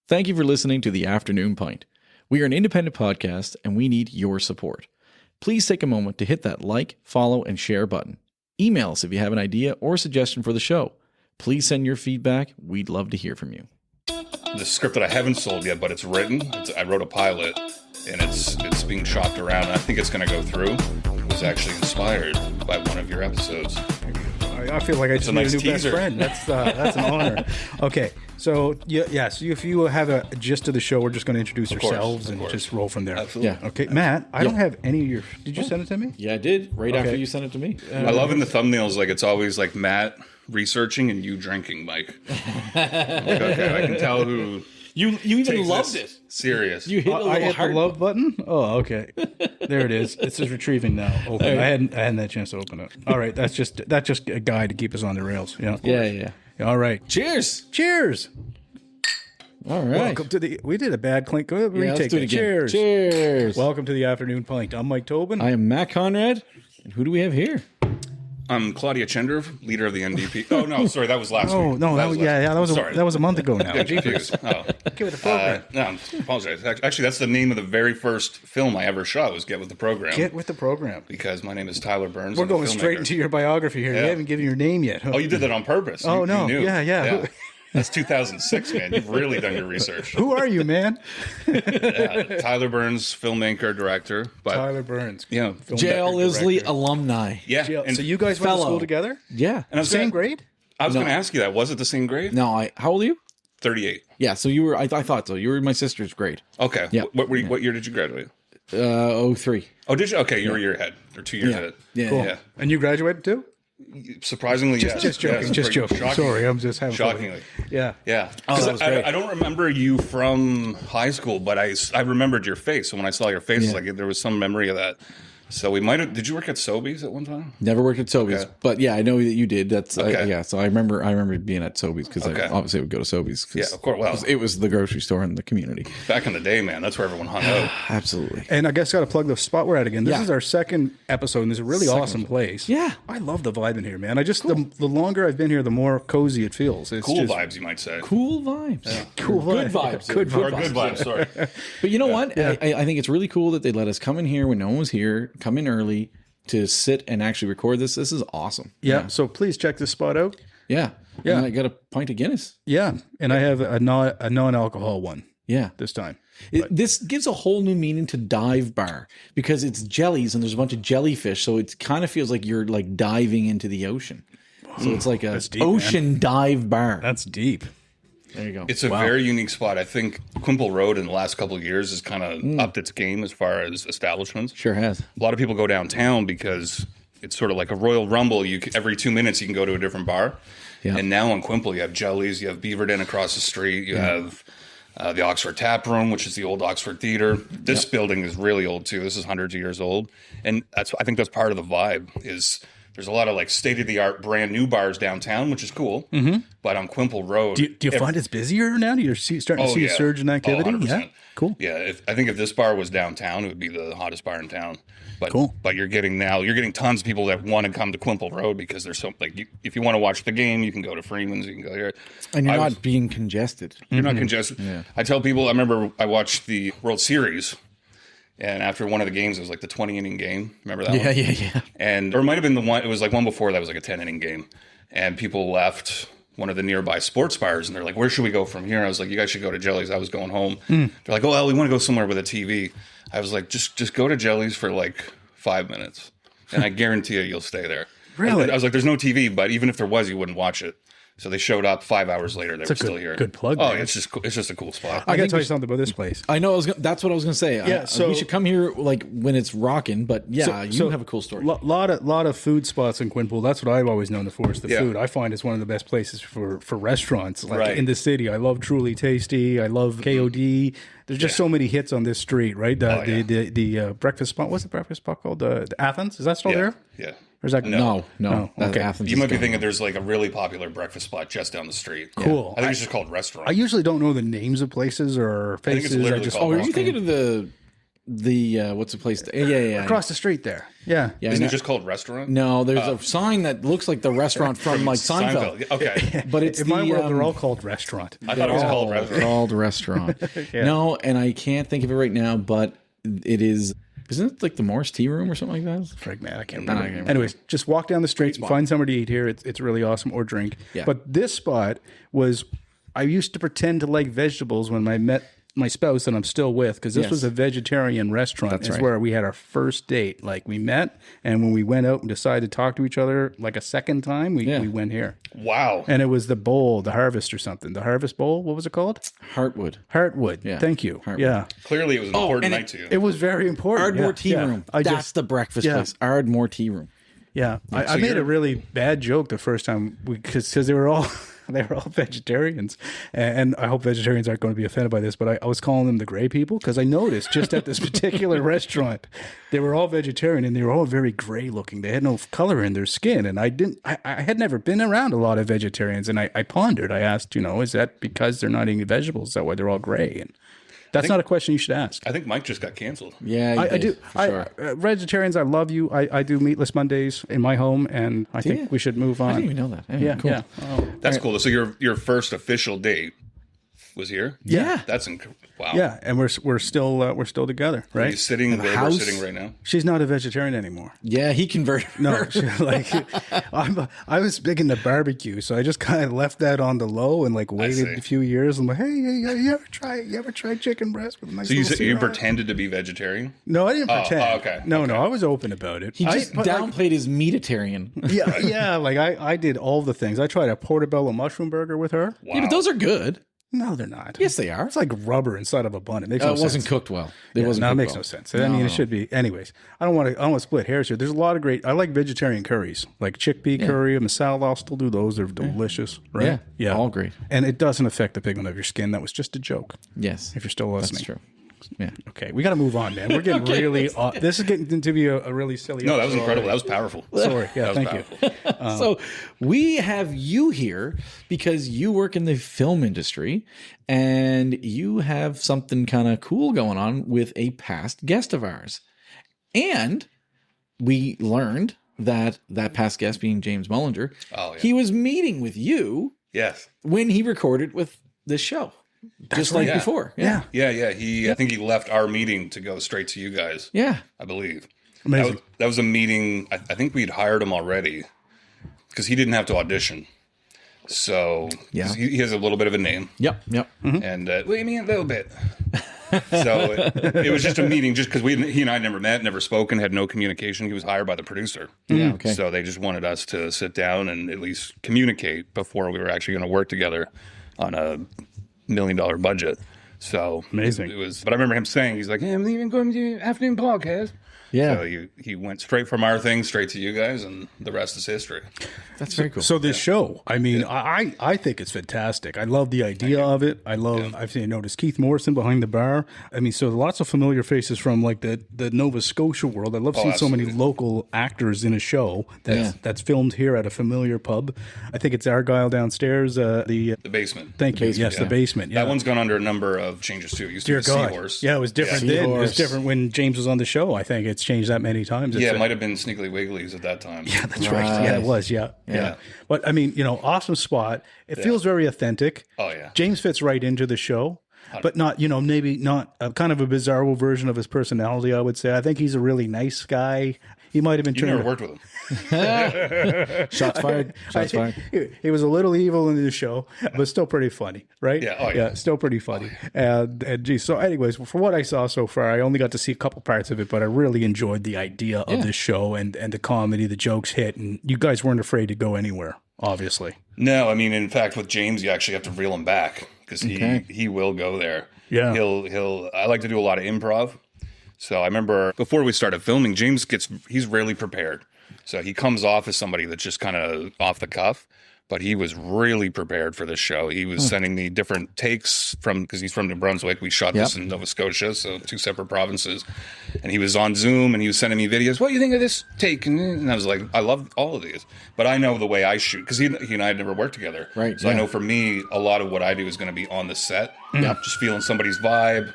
Thank you for listening to The Afternoon Pint. We are an independent podcast and we need your support. Please take a moment to hit that like, follow, and share button. Email us if you have an idea or suggestion for the show. Please send your feedback. We'd love to hear from you. The script that I haven't sold yet, but it's written. I wrote a pilot, and it's being shopped around. And I think it's going to go through. It was actually inspired by one of your episodes. I feel like I just made a new best friend. That's an honor. Okay, so yes, if you have a gist of the show, we're just going to introduce ourselves and just roll from there. Absolutely. Yeah. Okay, Matt, I don't have any of your. Did you send it to me? Yeah, I did. After you sent it to me. I love in the thumbnails, like it's always like Matt researching and you drinking, Mike. I'm like, okay, I can tell who. You even loved it. Serious. You hit a little I hit heart the love button. Oh, okay. There it is. It's just retrieving now. Open. I hadn't that chance to open it. All right. That's just a guide to keep us on the rails. Yeah. Yeah. All right. Cheers. Cheers. All right. Welcome to the. We did a bad clink. Go ahead, Let's retake do it it. again. Cheers. Cheers. Welcome to the Afternoon Pint. I'm Mike Tobin. I am Matt Conrad. And who do we have here? I'm Claudia Chenderv, leader of the NDP. Oh no, sorry, that was last Oh week. no, that was a month ago now. I'm confused. Oh. Give it a program. No, I apologize. Actually, that's the name of the very first film I ever shot. Was Get with the Program. Get with the program. Because my name is Tyler Burns. We're I'm a going straight filmmaker. into your biography here. Yeah. You haven't given your name yet. Huh? Oh, you did that on purpose. Oh, You no. knew. Yeah. That's 2006, man. You've really done your research. Who are you, man? Tyler Burns, filmmaker, director. But Tyler Burns. yeah, JL Isley alumni. yeah. So And you guys went to fellow. school together? Yeah. and I was Same gonna, grade? I was going to ask you that. Was it the same grade? No, how old are you? 38. Yeah, so you were, I thought so. You were in my sister's grade. Okay. Yeah. What year did you graduate? 03. Oh, did you? Okay, you were a year ahead or 2 years ahead. Yeah. Cool. Yeah. And you graduated too? Surprisingly, yes. Just joking. Yes, Just joking. shockingly. Sorry, I'm just having Shockingly. fun. Yeah. Yeah. Oh, 'Cause that was great. I don't remember you from high school, but I remembered your face. So when I saw your face, Yeah. like there was some memory of that. So we might have. Did you work at Sobeys at one time? Never worked at Sobeys, Okay. but yeah, I know that you did. That's Okay. yeah. So I remember being at Sobeys because Okay. I obviously would go to Sobeys. Yeah, of course. Well, it was the grocery store in the community. back in the day, man, that's where everyone hung out. Absolutely. And I guess got to plug the spot we're at again. This Yeah. is our second episode, and it's a really awesome place. Yeah. I love the vibe in here, man. I just the longer I've been here, the more cozy it feels. It's Cool just vibes, you might say. Cool vibes. Cool Good vibes. vibes. Good Or vibes. good vibes. Sorry. But you know what? I think it's really cool that they let us come in here when no one was here, come in early to sit and actually record this. This is awesome. Yeah. So please check this spot out. Yeah. Yeah. And I got a pint of Guinness. Yeah, and I have a non-alcohol one Yeah. this time. This gives a whole new meaning to dive bar because it's jellies and there's a bunch of jellyfish. So it kind of feels like you're like diving into the ocean. So it's like a deep, ocean dive bar. That's deep. There you go. It's a very unique spot. I think Quinpool Road in the last couple of years has kind of upped its game as far as establishments. Sure has. A lot of people go downtown because it's sort of like a Royal Rumble. Every 2 minutes you can go to a different bar. Yeah. And now on Quinpool you have Jellies, you have Beaverton across the street, you have the Oxford Tap Room, which is the old Oxford Theater. This building is really old too. This is hundreds of years old, and I think that's part of the vibe. Is there's a lot of like state of the art, brand new bars downtown, which is cool. Mm-hmm. But on Quinpool Road, Do you find it's busier now? You're starting to see a surge in activity. 100%. Yeah, cool. Yeah, I think if this bar was downtown, it would be the hottest bar in town. But Cool. But you're getting tons of people that want to come to Quinpool Road because there's so like if you want to watch the game, you can go to Freeman's, you can go here, And you're not being congested. you're not congested. Yeah. I tell people, I remember I watched the World Series. And after one of the games, it was like the 20-inning game. Remember that one? Yeah. And or it might have been the one. It was like one before that was like a 10-inning game, and people left one of the nearby sports bars, and they're like, "Where should we go from here?" I was like, "You guys should go to Jellies." I was going home. They're like, "Oh, well, we want to go somewhere with a TV." I was like, "Just go to Jellies for like 5 minutes, and I guarantee you'll stay there." Really? I was like, "There's no TV, but even if there was, you wouldn't watch it." So they showed up 5 hours later. They were still here. good plug, Oh, man. it's just a cool spot. I got to think tell you something about this place. I know. That's what I was going to say. Yeah, so- we should come here like when it's rocking. But yeah, you have a cool story. Lot of food spots in Quinpool. That's what I've always known it for. Is the Yeah. food. I find it's one of the best places for restaurants like Right. in the city. I love Truly Tasty. I love KOD. There's just so many hits on this street, right? The breakfast spot. What's the breakfast spot called? The Athens. Is that still there? Yeah. Or is that No. That's okay. Athens You is might be gone. thinking there's like a really popular breakfast spot just down the street. Cool. I think it's just called restaurant. I usually don't know the names of places or think it's faces. literally just called Oh, are you Walking. thinking of the what's the place? Yeah. Across the street there. Yeah. Isn't it just called restaurant? No, there's a sign that looks like the restaurant from like Seinfeld. Okay. But it's In my world, they're all called restaurant. I thought it was called restaurant. Called restaurant. No, and I can't think of it right now, but it is. Isn't it like the Morris Tea Room or something like that? Fragment. I can't remember. Anyways, just walk down the street and find somewhere to eat here. It's really awesome, or drink. Yeah. But this spot was, I used to pretend to like vegetables when I met my spouse that I'm still with, because this was a vegetarian restaurant. That's right. Where we had our first date. Like, we met, and when we went out and decided to talk to each other like a second time, we went here. Wow. And it was the bowl, the Harvest or something. The Harvest Bowl? What was it called? Heartwood. Yeah. Thank you. Heartwood. Yeah. Clearly, it was an important night to you. It was very important. Ardmore Tea Room. That's the breakfast place. Ardmore Tea Room. Yeah. I made a really bad joke the first time because they were all... They were all vegetarians, and I hope vegetarians aren't going to be offended by this, but I was calling them the gray people, because I noticed just at this particular restaurant, they were all vegetarian, and they were all very gray looking. They had no color in their skin, and I had never been around a lot of vegetarians, and I pondered. I asked, is that because they're not eating vegetables? Is that why they're all gray? And that's not a question you should ask. I think Mike just got canceled. Yeah, I do. Sure. Vegetarians, I love you. I do meatless Mondays in my home, and I think we should move on. I didn't even know that. Anyway, cool. Yeah. Oh. That's cool. So your first official date was here? Yeah. That's wow. Yeah, and we're still together, right? Are you sitting where we're sitting right now? She's not a vegetarian anymore. Yeah, he converted her. No, I was big into barbecue, so I just kind of left that on the low and waited a few years. I'm like, hey, you ever try chicken breast with a nice? So little you pretended to be vegetarian? No, I didn't pretend. Oh, okay. No, I was open about it. He just downplayed his meatitarian. Yeah. I did all the things. I tried a portobello mushroom burger with her. Wow. Yeah, but those are good. No, they're not. Yes, they are. It's like rubber inside of a bun. It makes no sense. It wasn't cooked well. It makes no sense. I mean, it should be. Anyways, I don't want to split hairs here. There's a lot of great. I like vegetarian curries, like chickpea curry, masala. I'll still do those. They're delicious, right? Yeah, all great. And it doesn't affect the pigment of your skin. That was just a joke. Yes, if you're still listening. That's true. Yeah. Okay, we got to move on, man. We're getting really. This is getting to be a really silly. No, that was incredible. That was powerful. Sorry. Yeah, thank you. So we have you here because you work in the film industry, and you have something kind of cool going on with a past guest of ours, and we learned that past guest, being James Mullinger, he was meeting with you. Yes. When he recorded with this show. Just like before. Yeah. I think he left our meeting to go straight to you guys. Yeah. I believe. Amazing. That was a meeting. I think we'd hired him already because he didn't have to audition. So he has a little bit of a name. Yep. Mm-hmm. And what do you mean a little bit? So it was just a meeting just because he and I never met, never spoken, had no communication. He was hired by the producer. Yeah. Okay. So they just wanted us to sit down and at least communicate before we were actually going to work together on a $1 million budget. So amazing. It was, but I remember him saying, he's like, hey, I'm leaving, going to the afternoon podcast. Yeah. So he went straight from our thing straight to you guys, and the rest is history. That's very cool. So this show, I mean, I think it's fantastic. I love the idea of it. I've noticed Keith Morrison behind the bar. I mean, so lots of familiar faces from the Nova Scotia world. I love seeing so many local actors in a show that's filmed here at a familiar pub. I think it's Argyle downstairs. The basement. Thank you. Yes, the basement. Yeah. That one's gone under a number of changes too. It used to be Seahorse. Yeah, it was different then. It was different when James was on the show. I think it's changed that many times. It might have been Sneakily Wigglies at that time. Yeah, that's right. Yeah, it was. Yeah. But I mean, awesome spot. It feels very authentic. Oh yeah. James fits right into the show, but not, maybe not kind of a bizarro version of his personality. I would say. I think he's a really nice guy. He might have been. You never worked with him. Shots fired. He was a little evil in the show, but still pretty funny, right? Yeah. Oh, yeah. Still pretty funny. And geez, so anyways, for what I saw so far, I only got to see a couple parts of it, but I really enjoyed the idea of this show and the comedy, the jokes hit, and you guys weren't afraid to go anywhere, obviously. No, I mean, in fact, with James, you actually have to reel him back because he will go there. Yeah. I like to do a lot of improv. So I remember before we started filming, he's rarely prepared. So he comes off as somebody that's just kind of off the cuff, but he was really prepared for this show. He was sending me different takes because he's from New Brunswick. We shot this in Nova Scotia, so 2 separate provinces. And he was on Zoom and he was sending me videos. What do you think of this take? And I was like, I love all of these, but I know the way I shoot because he and I had never worked together. Right. So I know for me, a lot of what I do is going to be on the set, just feeling somebody's vibe.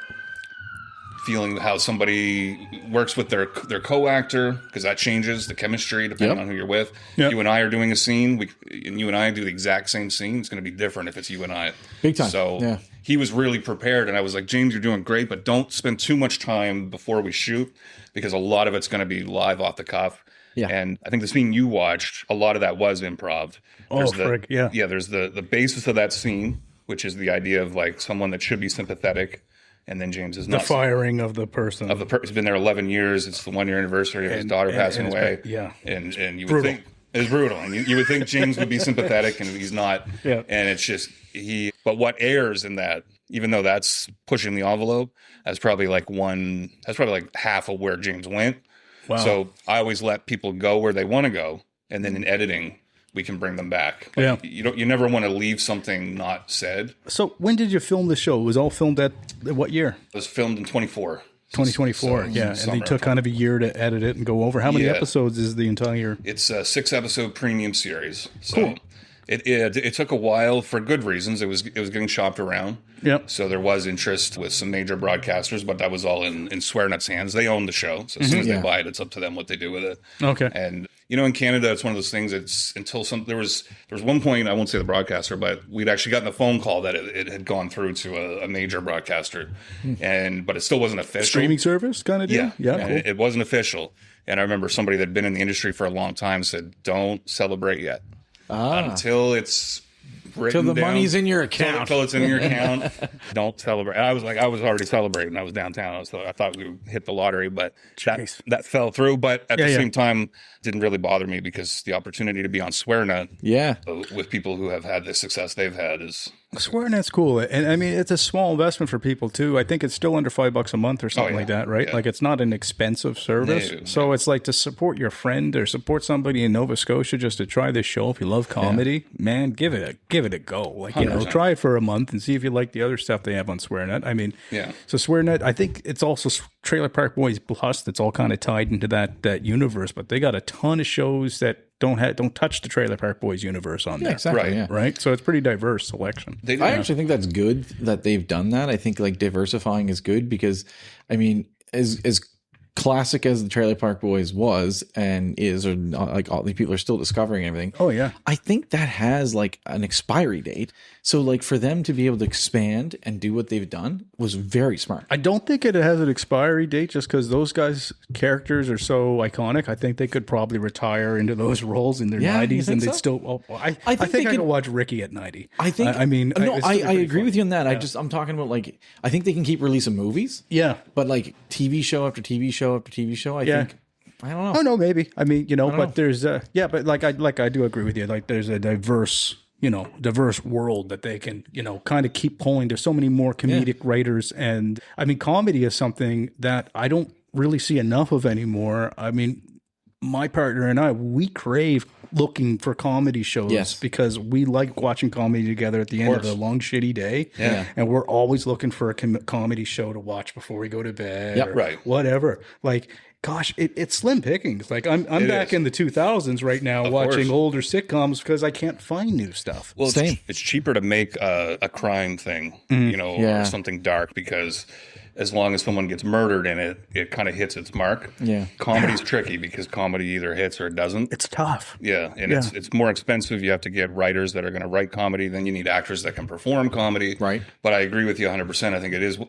feeling how somebody works with their co-actor, because that changes the chemistry depending on who you're with. You and I are doing a scene, and you and I do the exact same scene. It's going to be different if it's you and I. Big time. So he was really prepared, and I was like, James, you're doing great, but don't spend too much time before we shoot, because a lot of it's going to be live off the cuff. Yeah. And I think the scene you watched, a lot of that was improv. There's there's the basis of that scene, which is the idea of like someone that should be sympathetic, and then James is not. The firing of the person. He's been there 11 years. It's the 1-year anniversary of his daughter passing away. And you would think it's brutal, and you would think James would be sympathetic, and he's not. And it's just But what airs in that, even though that's pushing the envelope, that's probably like half of where James went. Wow. So I always let people go where they want to go, and then in editing, we can bring them back. Like, you never want to leave something not said. So when did you film the show? It was all filmed at what year? It was filmed in 2024. So, and they took kind of a year to edit it and go over. How many episodes is the entire? It's a 6-episode premium series. So cool. It took a while for good reasons. It was getting shopped around. Yep. So there was interest with some major broadcasters, but that was all in SwearNut's hands. They own the show, so as soon as they buy it, it's up to them what they do with it. Okay. And in Canada, it's one of those things. It's until there was one point, I won't say the broadcaster, but we'd actually gotten a phone call that it had gone through to a major broadcaster, but it still wasn't official. Streaming service kind of deal. Yeah. Cool. It wasn't official. And I remember somebody that had been in the industry for a long time said, "Don't celebrate yet until it's." Till the money's in your account. Until it's in your account. Don't celebrate. I was already celebrating. I was downtown. So I thought we would hit the lottery, but that fell through. But at the same time, it didn't really bother me, because the opportunity to be on SwearNut with people who have had the success they've had is... SwearNut's cool. And I mean, it's a small investment for people too. I think it's still under $5 a month or something like that, right? Like it's not an expensive service. So it's like to support your friend or support somebody in Nova Scotia just to try this show. If you love comedy, man, give it a go. Like, 100%. Try it for a month and see if you like the other stuff they have on SwearNut. I mean, so SwearNut, I think it's also Trailer Park Boys Plus that's all kind of tied into that universe, but they got a ton of shows that don't touch the Trailer Park Boys universe on there. Exactly. Right. So it's pretty diverse selection. I actually think that's good that they've done that. I think like diversifying is good, because I mean, as classic as the Trailer Park Boys was and is, or not, like all the people are still discovering everything. Oh yeah. I think that has like an expiry date. So like for them to be able to expand and do what they've done was very smart. I don't think it has an expiry date just because those guys' characters are so iconic. I think they could probably retire into those roles in their 90s and they'd still. I think I could watch Ricky at 90. I think. I mean, I agree with you on that. Yeah. I'm talking about like, I think they can keep releasing movies. Yeah. But like TV show after TV show after TV show, I think. I don't know. Oh no, maybe. I mean, but there's but I do agree with you. Like there's a diverse world that they can, kind of keep pulling. There's so many more comedic writers. And I mean, comedy is something that I don't really see enough of anymore. I mean, my partner and I, we crave looking for comedy shows because we like watching comedy together at the end of a long, shitty day. Yeah. And we're always looking for a comedy show to watch before we go to bed or whatever. Like, gosh, it's slim pickings. Like I'm back in the 2000s right now watching older sitcoms because I can't find new stuff. Well, it's cheaper to make a crime thing, or something dark, because as long as someone gets murdered in it, it kind of hits its mark. Yeah. Comedy's tricky because comedy either hits or it doesn't. It's tough. Yeah. And it's more expensive. You have to get writers that are going to write comedy. Then you need actors that can perform comedy. Right. But I agree with you 100%. I think it is,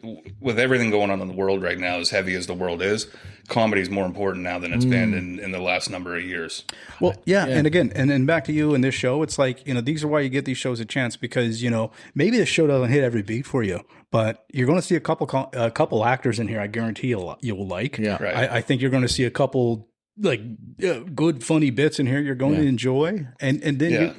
with everything going on in the world right now, as heavy as the world is, comedy is more important now than it's been in the last number of years. Well, and again, and then back to you in this show, it's like, these are why you get these shows a chance, because, maybe the show doesn't hit every beat for you, but you're going to see a couple actors in here I guarantee you'll like. Yeah. Right. I think you're going to see a couple good, funny bits in here you're going to enjoy. And then,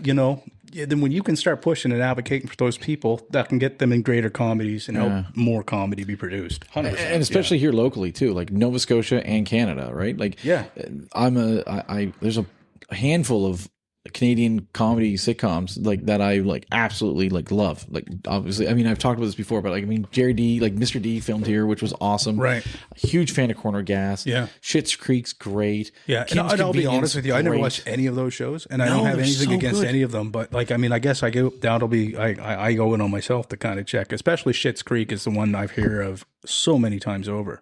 then when you can start pushing and advocating for those people, that can get them in greater comedies and help more comedy be produced. 100%. And especially here locally too, like Nova Scotia and Canada, right? Like, there's a handful of Canadian comedy sitcoms like that I like absolutely like love. Like obviously, I mean I've talked about this before, but like I mean Jerry D, like Mr. D filmed here, which was awesome. Right. Huge fan of Corner Gas. Yeah. Schitt's Creek's great. Yeah, Kim's and I'll be Convenience, honest with you, I never great. watched any of those shows, and I No, don't have they're anything so against good. any of them. But like, I mean, I guess I go down to be I go in on myself to kind of check. Especially Schitt's Creek is the one I've heard of so many times over.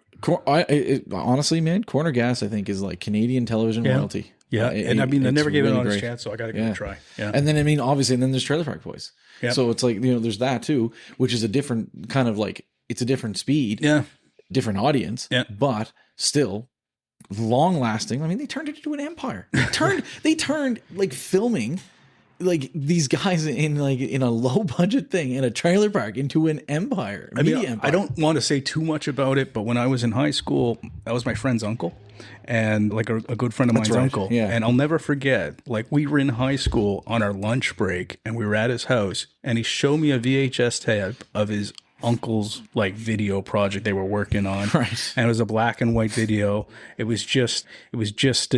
Honestly, man, Corner Gas I think is like Canadian television royalty. Yeah, and I mean, I it's never gave it really an honest great. chance, so I got to give it a try. Yeah, And then I mean, obviously, and then there's Trailer Park Boys. Yep. So it's like there's that too, which is a different kind of like it's a different speed. yeah, Different audience, Yeah. but still long lasting. I mean, they turned it into an empire. They turned like filming like these guys in a low budget thing in a trailer park into an empire. I mean, Media empire. I don't want to say too much about it, but when I was in high school, that was my friend's uncle, and like a good friend of mine's right. uncle. Yeah. And I'll never forget, like we were in high school on our lunch break, and we were at his house, and he showed me a VHS tape of his uncle's like video project they were working on. Right. And it was a black and white video. It was just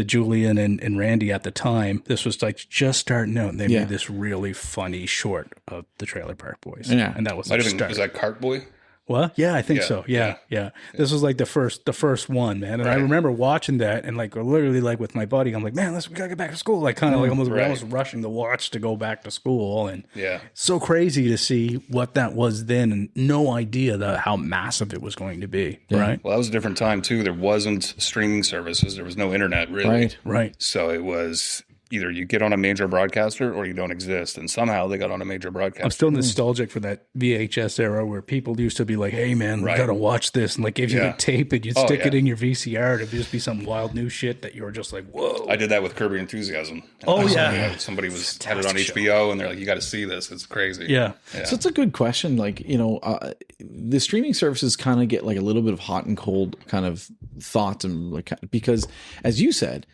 Julian and Randy at the time. This was like just starting out, and they made this really funny short of the Trailer Park Boys. Yeah. And that was Might like have been, start. was that Cart Boy? What? Yeah, I think Yeah, so. Yeah. This was like the first one, man. And I remember watching that and like literally like with my buddy, I'm like, man, we gotta get back to school. Like kind of like almost rushing to watch to go back to school. And so crazy to see what that was then, and no idea how massive it was going to be. Right. Well, that was a different time too. There wasn't streaming services. There was no internet really. Right. So it was either you get on a major broadcaster or you don't exist. And somehow they got on a major broadcaster. I'm still nostalgic for that VHS era where people used to be like, hey, man, we got to watch this. And like give you the tape and you'd stick it in your VCR. It'd just be some wild new shit that you were just like, whoa. I did that with Curb Your Enthusiasm. Somebody was had it on HBO and they're like, you got to see this. It's crazy. Yeah. So it's a good question. Like, the streaming services kind of get like a little bit of hot and cold kind of thoughts, and like, because as you said,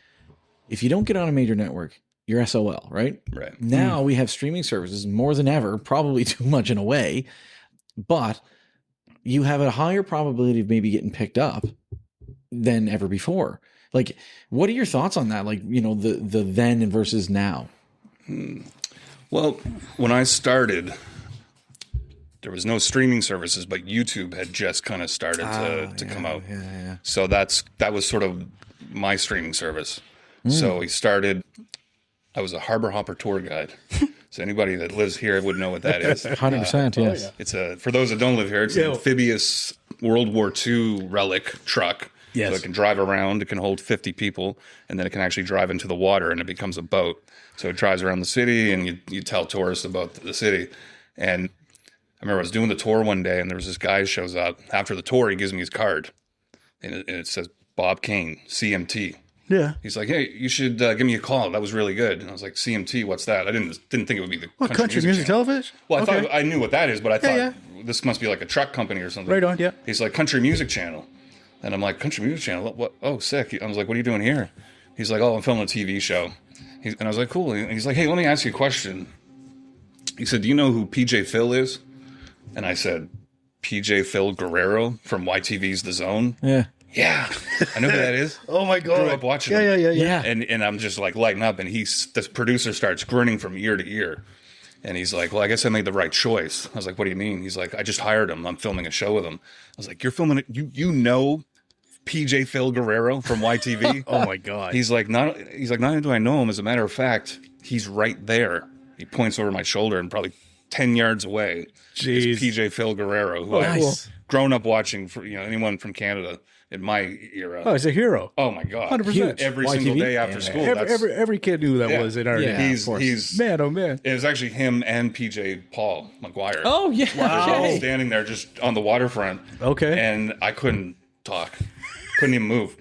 if you don't get on a major network, you're SOL, right? Right. Now we have streaming services more than ever, probably too much in a way, but you have a higher probability of maybe getting picked up than ever before. Like, what are your thoughts on that? Like, the then and versus now. Well, when I started, there was no streaming services, but YouTube had just kind of started to come out. Yeah. So that was sort of my streaming service. So we started. I was a harbor hopper tour guide. So anybody that lives here would know what that is. 100%, yes. It's for those that don't live here, it's an amphibious World War II relic truck. Yes. So it can drive around. It can hold 50 people, and then it can actually drive into the water, and it becomes a boat. So it drives around the city, and you tell tourists about the city. And I remember I was doing the tour one day, and there was this guy who shows up. After the tour, he gives me his card, and it says Bob Kane, CMT. Yeah. He's like, hey, you should give me a call. That was really good. And I was like, CMT, what's that? I didn't think it would be the Country music channel. television? Well, I thought I knew what that is, but I thought this must be like a truck company or something. Right on, yeah. He's like, Country Music Channel. And I'm like, Country Music Channel? What? Oh, sick. I was like, what are you doing here? He's like, oh, I'm filming a TV show. And I was like, cool. And he's like, hey, let me ask you a question. He said, do you know who PJ Phil is? And I said, PJ Phil Guerrero from YTV's The Zone? Yeah. Yeah, I know who that is. Oh my God. Grew up watching him. Yeah. And I'm just like lighting up, and the producer starts grinning from ear to ear. And he's like, well, I guess I made the right choice. I was like, what do you mean? He's like, I just hired him. I'm filming a show with him. I was like, you're filming it? You know PJ Phil Guerrero from YTV? Oh my God. He's like, not only do I know him, as a matter of fact, he's right there. He points over my shoulder and probably 10 yards away is PJ Phil Guerrero, who I've grown up watching for anyone from Canada in my era. Oh, he's a hero. Oh my God. 100%. Every YTV? single day after school. Every kid knew that was in our day. He's Man, oh man. It was actually him and PJ Paul McGuire. Oh, yeah. They're standing there just on the waterfront. Okay. And I couldn't talk. Couldn't even move.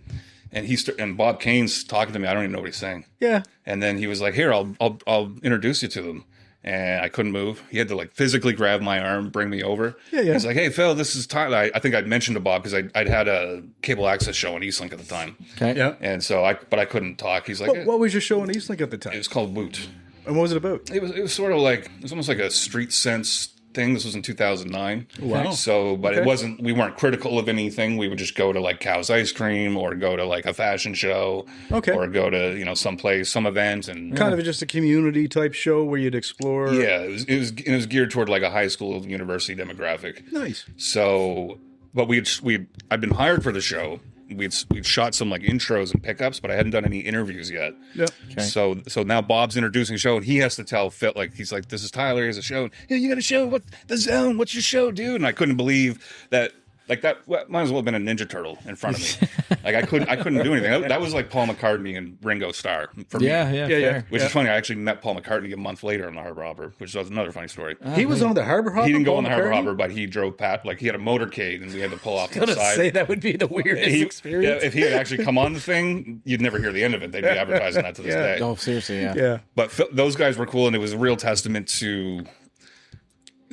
And and Bob Kane's talking to me. I don't even know what he's saying. Yeah. And then he was like, here, I'll introduce you to them. And I couldn't move. He had to like physically grab my arm, bring me over. Yeah. He's like, hey, Phil, this is Tyler. I think I'd mentioned to Bob because I'd had a cable access show on Eastlink at the time. Okay. Yeah. And so I couldn't talk. He's like, What was your show on Eastlink at the time? it was called Woot. And what was it about? It was sort of like, it was almost like a Street Sense thing. This was in 2009. Wow. So, but it wasn't, we weren't critical of anything. We would just go to like Cow's Ice Cream or go to like a fashion show or go to, you know, someplace, some event. And kind of just a community type show where you'd explore. yeah, it was geared toward like a high school, university demographic. Nice. So, but I'd been hired for the show. We'd shot some like intros and pickups, but I hadn't done any interviews yet. Yeah. Okay. So now Bob's introducing the show, and he has to tell Phil, like, he's like, "This is Tyler. He has a show. Yeah, you got a show. What the zone? What's your show, dude?" And I couldn't believe that. Like that might as well have been a Ninja Turtle in front of me. Like I couldn't do anything. That was like Paul McCartney and Ringo Starr for me. Yeah. Which is funny. I actually met Paul McCartney a month later on the Harbor Hopper, which was another funny story. He was on the Harbor Hopper. He didn't go Paul on the Harbor McCartney? Hopper, but he drove past. Like he had a motorcade, and we had to pull off to the I was side. say that would be the weirdest experience. Yeah, if he had actually come on the thing, you'd never hear the end of it. They'd be advertising that to this day. Oh, seriously, yeah. Yeah. But those guys were cool, and it was a real testament to.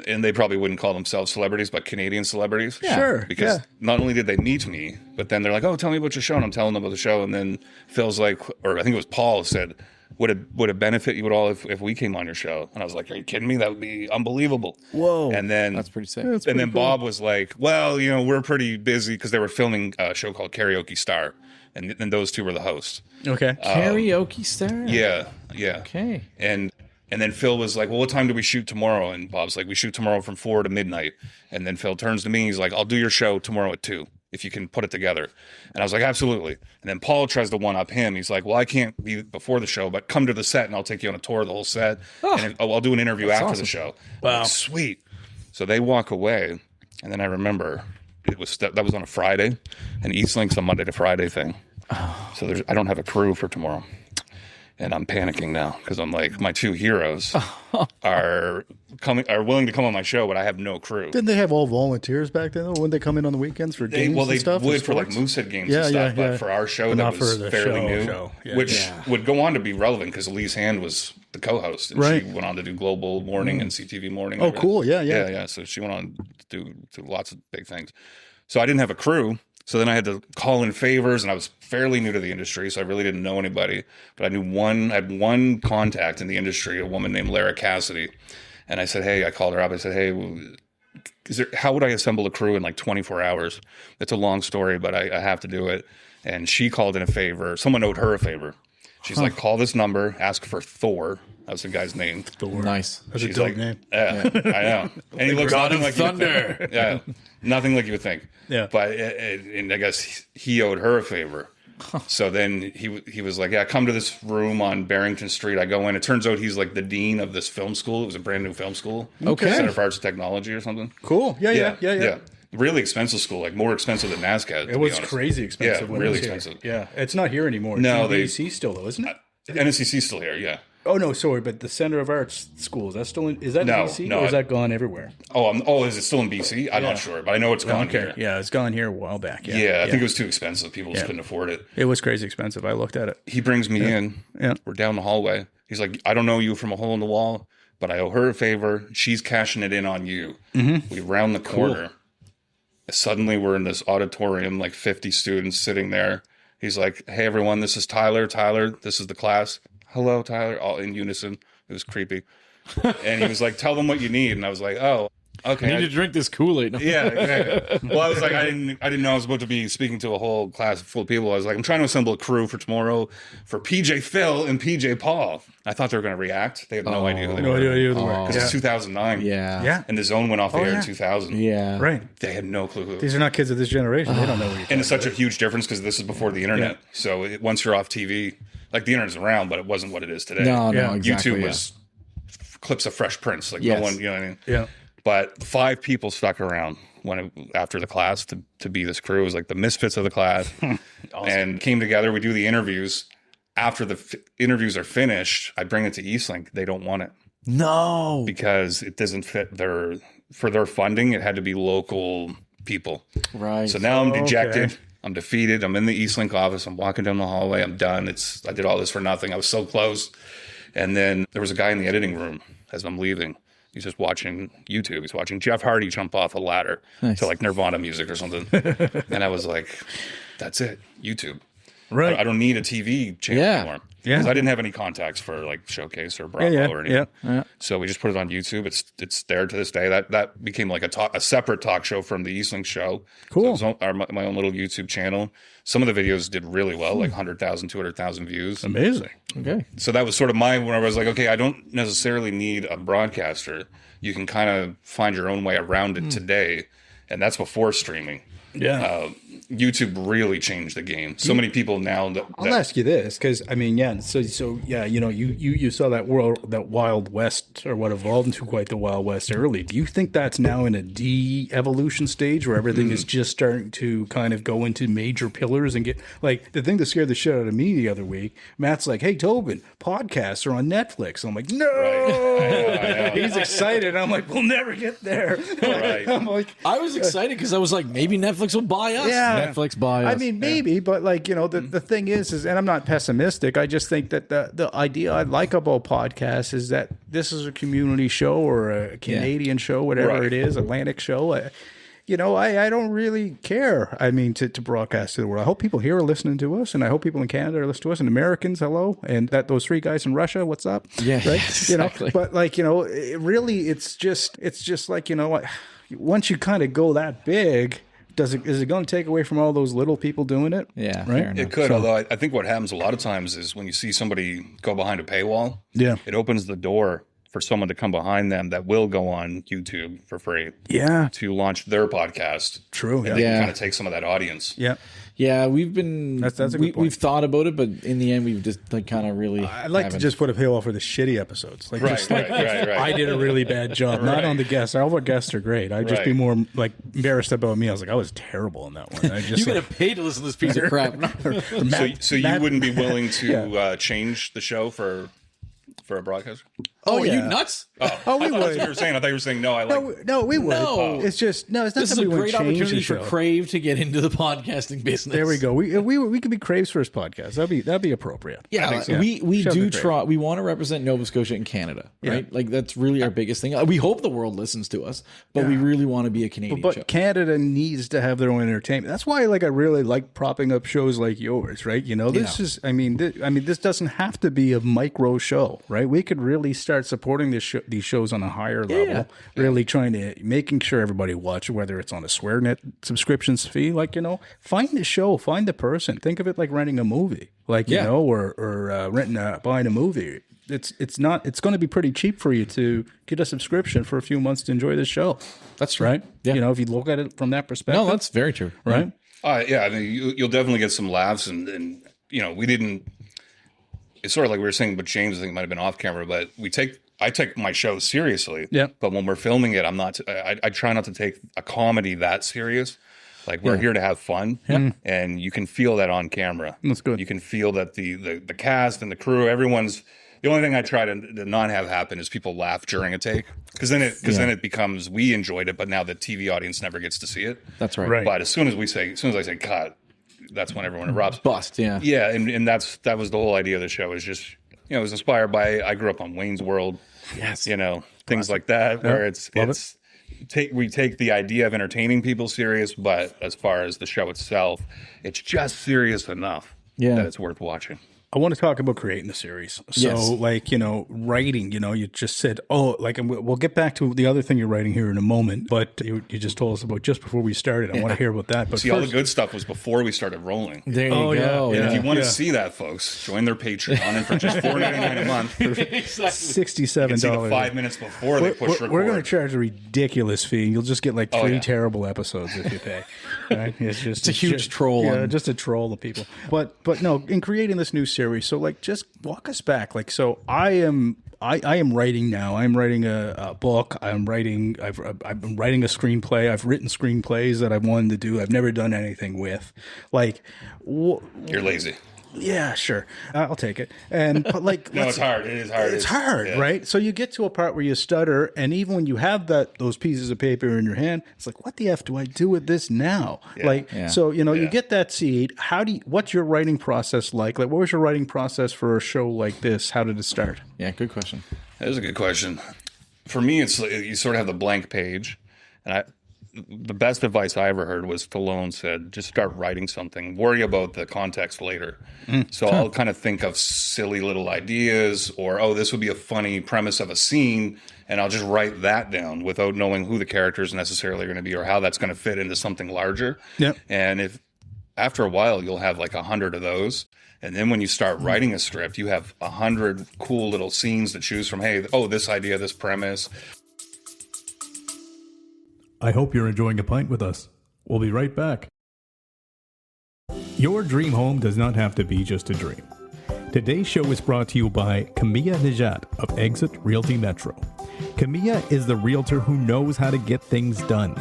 And they probably wouldn't call themselves celebrities, but Canadian celebrities. Yeah. Sure. Because not only did they meet me, but then they're like, "Oh, tell me about your show," and I'm telling them about the show. And then Phil's like, or I think it was Paul, said, "Would it benefit you at all if we came on your show?" And I was like, "Are you kidding me? That would be unbelievable." Whoa. And then That's pretty sick. and then Bob was like, "Well, you know, we're pretty busy because they were filming a show called Karaoke Star, and those two were the hosts." Okay. Karaoke Star? Yeah. Okay. And then Phil was like, "Well, what time do we shoot tomorrow?" And Bob's like, "We shoot tomorrow from 4 to midnight." And then Phil turns to me. He's like, "I'll do your show tomorrow at 2 if you can put it together." And I was like, "Absolutely." And then Paul tries to one-up him. He's like, "Well, I can't be before the show, but come to the set and I'll take you on a tour of the whole set. And I'll do an interview after the show." Wow. Like, sweet. So they walk away. And then I remember that was on a Friday. And Eastlink's a Monday to Friday thing. So I don't have a crew for tomorrow. And I'm panicking now because I'm like, my two heroes are willing to come on my show, but I have no crew. Didn't they have all volunteers back then? Wouldn't they come in on the weekends for games and stuff? They would for like Moosehead games and stuff, but for our show that was fairly new, which would go on to be relevant because Elise Hand was the co-host, and she went on to do Global Morning and CTV Morning. Oh, cool! Yeah. So she went on to do lots of big things. So I didn't have a crew. So then I had to call in favors, and I was fairly new to the industry, so I really didn't know anybody. But I had one contact in the industry, a woman named Lara Cassidy. And I said, "Hey," I called her up. I said, "Hey, how would I assemble a crew in like 24 hours? It's a long story, but I have to do it." And she called in a favor. Someone owed her a favor. She's like, "Call this number, ask for Thor." That was the guy's name. Thor. Nice. That's a dope name. Yeah, I know. And he looks nothing like thunder. You would think. Yeah, nothing like you would think. Yeah. But and I guess he owed her a favor. So then he was like, "Yeah, come to this room on Barrington Street." I go in. It turns out he's like the dean of this film school. It was a brand new film school. Okay. Center for Arts and Technology or something. Cool. Yeah. Really expensive school, like more expensive than NASCAD. It was crazy expensive. Yeah, when really it was expensive. Here. Yeah, it's not here anymore. No, it's in BC still though, isn't it? NSCC's still here. Yeah. Oh no, sorry, but the Center of Arts School, is that still in BC or is that gone everywhere? Is it still in BC? I'm not sure, but I know it's gone here. Yeah, it's gone here a while back. Yeah, I think it was too expensive. People just couldn't afford it. It was crazy expensive. I looked at it. He brings me in. Yeah. We're down the hallway. He's like, "I don't know you from a hole in the wall, but I owe her a favor. She's cashing it in on you." Mm-hmm. We round the corner. Suddenly we're in this auditorium, like 50 students sitting there. He's like, "Hey everyone, this is Tyler. Tyler, this is the class. Hello, Tyler," all in unison. It was creepy. And he was like, "Tell them what you need." And I was like, "Oh, okay. I need to drink this Kool-Aid. Yeah, exactly. Well, I was like, I didn't know I was about to be speaking to a whole class full of people. I was like, I'm trying to assemble a crew for tomorrow for PJ Phil and PJ Paul. I thought they were going to react. They had no idea who they were. Because it's 2009. Yeah. And the zone went off the air in 2000. Yeah. Right. They had no clue who. These are not kids of this generation. They don't know what you're And it's such a huge difference because this is before the internet. So once you're off TV, like the internet's around, but it wasn't what it is today. No, exactly. YouTube was clips of Fresh Prince. Like Yes. no one, you know what I mean? Yeah. But 5 people stuck around after the class to be this crew. It was like the misfits of the class. And came together. We do the interviews. After the interviews are finished, I bring it to Eastlink. They don't want it. No. Because it doesn't fit for their funding. It had to be local people. Right. So now I'm dejected. Okay. I'm defeated. I'm in the Eastlink office. I'm walking down the hallway. I'm done. I did all this for nothing. I was so close. And then there was a guy in the editing room as I'm leaving. He's just watching YouTube. He's watching Jeff Hardy jump off a ladder to like Nirvana music or something. And I was like, that's it, YouTube. Right. I don't need a TV channel Yeah. anymore. Yeah. Because I didn't have any contacts for like Showcase or Bravo or anything. Yeah. So we just put it on YouTube. It's there to this day. That became like a separate talk show from the Eastlink show. Cool. So it was my own little YouTube channel. Some of the videos did really well, like 100,000, 200,000 views. Amazing. Okay. So that was sort of when I was like, okay, I don't necessarily need a broadcaster. You can kind of find your own way around it today. And that's before streaming. Yeah. YouTube really changed the game. So many people now I'll ask you this, because I mean, yeah. So yeah, you know, you saw that Wild West, or what evolved into quite the Wild West early. Do you think that's now in a de-evolution stage where everything is just starting to kind of go into major pillars and get like the thing that scared the shit out of me the other week? Matt's like, "Hey, Tobin, podcasts are on Netflix." I'm like, "No." Right. I know. He's excited. I'm like, "We'll never get there." Right. I'm like, I was excited because I was like, maybe Netflix will buy us. Yeah. Netflix buy us. I mean, maybe, but like, you know, the thing is, and I'm not pessimistic. I just think that the idea I like about podcasts is that this is a community show or a Canadian show, whatever Right. it is, Atlantic show. You know, I don't really care. I mean, to broadcast to the world. I hope people here are listening to us, and I hope people in Canada are listening to us, and Americans, hello, and that those three guys in Russia, what's up? Yeah, right. exactly. You know, but like, you know, it's just like, you know, once you kind of go that big. Is it going to take away from all those little people doing it? Yeah, right. fair enough. It could, although I think what happens a lot of times is when you see somebody go behind a paywall, it opens the door for someone to come behind them that will go on YouTube for free to launch their podcast. True. And they can kind of take some of that audience. Yeah. Yeah, we've been That's a good point. we've thought about it, but in the end, we've just like kind of really. I'd like to just put a paywall for the shitty episodes. Like, Right, just like right. I did a really bad job. Not on the guests. All the guests are great. I'd just be more like embarrassed about me. I was like, I was terrible in that one. I just You gotta pay to listen to this piece of crap. So you wouldn't be willing to change the show for a broadcaster? Oh, yeah. you nuts? we I thought would. you were saying. I thought you were saying no. I like. No, we would. No. It's just it's not This is that a we would great change the opportunity for show. Crave to get into the podcasting business. There we go. We could be Crave's first podcast. That'd be appropriate. Yeah, think so. we Shout out do to Crave. try. We want to represent Nova Scotia and Canada, right? Like that's really our biggest thing. We hope the world listens to us, but we really want to be a Canadian show. But Canada needs to have their own entertainment. That's why, like, I really like propping up shows like yours, right? You know, this is. I mean, this doesn't have to be a micro show, right? We could really start supporting these shows on a higher level. Really trying to making sure everybody watches, whether it's on a SwearNet subscriptions fee. Like, you know, find the show, find the person. Think of it like renting a movie, like you know, or buying a movie. It's going to be pretty cheap for you to get a subscription for a few months to enjoy the show. That's true. Right. Yeah. You know, if you look at it from that perspective. No, that's very true. right. Yeah, I mean, you'll definitely get some laughs, and you know, we didn't. It's sort of like we were saying, but James, I think it might have been off camera, but I take my show seriously. Yeah. But when we're filming it, I'm not. I try not to take a comedy that serious. Like we're here to have fun, and you can feel that on camera. That's good. You can feel that the cast and the crew, everyone's. The only thing I try to not have happen is people laugh during a take, because then it becomes we enjoyed it, but now the TV audience never gets to see it. That's right. Right. But as soon as I say cut, that's when everyone erupts. Bust. Yeah. Yeah, and that was the whole idea of the show. Is just it was inspired by I grew up on Wayne's World. Yes. You know, things like that, where we take the idea of entertaining people serious, but as far as the show itself, it's just serious enough that it's worth watching. I want to talk about creating the series. So, Yes. like, you know, writing, you know, you just said, and we'll get back to the other thing you're writing here in a moment, but you just told us about just before we started. I want to hear about that. But See, all the good stuff was before we started rolling. There you Oh, go. yeah. And if you want to see that, folks, join their Patreon, and for just $4.99 a month, you $67. can see the 5 minutes before they push record. We're going to charge a ridiculous fee. You'll just get like three yeah. terrible episodes if you pay. Right? It's a huge troll Yeah, on- just a troll of people. But no, in creating this new series, so like just walk us back. Like, so I am writing now. I'm writing a book. I've been writing a screenplay. I've written screenplays that I've wanted to do. I've never done anything with. Like, You're lazy. yeah, sure, I'll take it. But like, No, it's hard. It is hard. It's hard, yeah. right? So you get to a part where you stutter, and even when you have those pieces of paper in your hand, it's like, what the F do I do with this now? So you know, you get that seed. What's your writing process like? Like, what was your writing process for a show like this? How did it start? Yeah. Good question. That is a good question. For me, it's like you sort of have the blank page, and the best advice I ever heard was Stallone said, just start writing something. Worry about the context later. So I'll kind of think of silly little ideas or, oh, this would be a funny premise of a scene. And I'll just write that down without knowing who the characters necessarily are going to be or how that's going to fit into something larger. Yep. And if after a while, you'll have like 100 of those. And then when you start writing a script, you have 100 cool little scenes to choose from. Hey, oh, this idea, this premise. I hope you're enjoying a pint with us. We'll be right back. Your dream home does not have to be just a dream. Today's show is brought to you by Camilla Najat of Exit Realty Metro. Camilla is the realtor who knows how to get things done.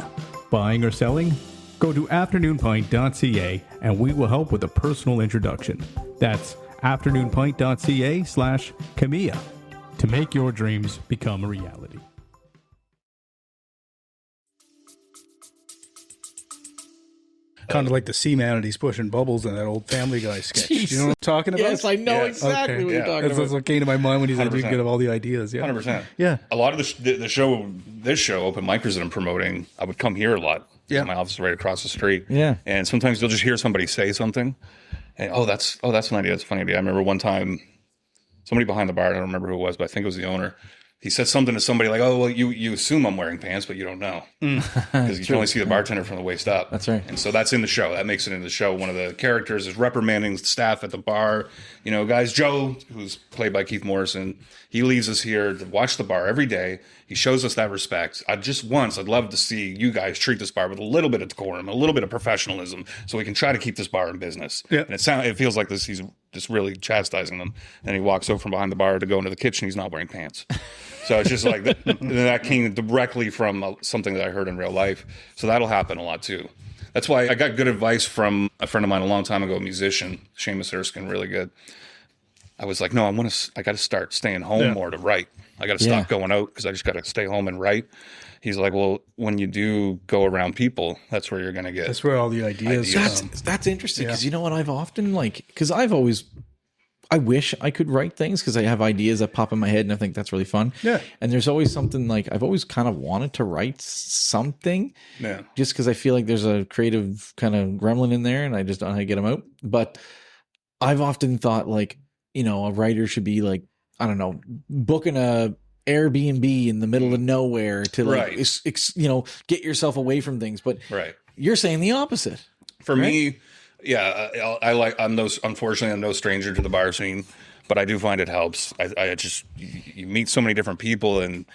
Buying or selling? Go to afternoonpint.ca and we will help with a personal introduction. That's afternoonpint.ca/Camilla to make your dreams become a reality. Kind of like the Seaman and he's pushing bubbles in that old Family Guy sketch. Do you know what I'm talking about? Yes, I know exactly what you're talking That's what came to my mind when he's like, you get all the ideas. Yeah, 100%. Yeah. A lot of the show, this show, Open Micers that I'm promoting, I would come here a lot. Yeah. My office is right across the street. Yeah. And sometimes you'll just hear somebody say something. And, that's an idea. That's a funny idea. I remember one time, somebody behind the bar, I don't remember who it was, but I think it was the owner. He said something to somebody like, oh, well, you assume I'm wearing pants, but you don't know. Because you can only see the bartender from the waist up. That's right. And so that's in the show. That makes it in the show. One of the characters is reprimanding staff at the bar. You know, guys, Joe, who's played by Keith Morrison, he leaves us here to watch the bar every day. He shows us that respect. I'd love to see you guys treat this bar with a little bit of decorum, a little bit of professionalism, so we can try to keep this bar in business. Yeah. And it feels like he's just really chastising them. And he walks over from behind the bar to go into the kitchen. He's not wearing pants. So it's just like that came directly from something that I heard in real life. So that'll happen a lot too. That's why I got good advice from a friend of mine a long time ago, a musician, Seamus Erskine, really good. I was like, no, I got to start staying home more to write. I got to stop going out because I just got to stay home and write. He's like, well, when you do go around people, that's where you're going to get. That's where all the ideas come. That's interesting because you know what I've often I wish I could write things because I have ideas that pop in my head and I think that's really fun. Yeah. And there's always something like I've always kind of wanted to write something. Yeah. Just because I feel like there's a creative kind of gremlin in there and I just don't know how to get them out. But I've often thought like, you know, a writer should be like, I don't know, booking a Airbnb in the middle of nowhere to like, get yourself away from things. But you're saying the opposite. For me, yeah, unfortunately, I'm no stranger to the bar scene, but I do find it helps. You meet so many different people and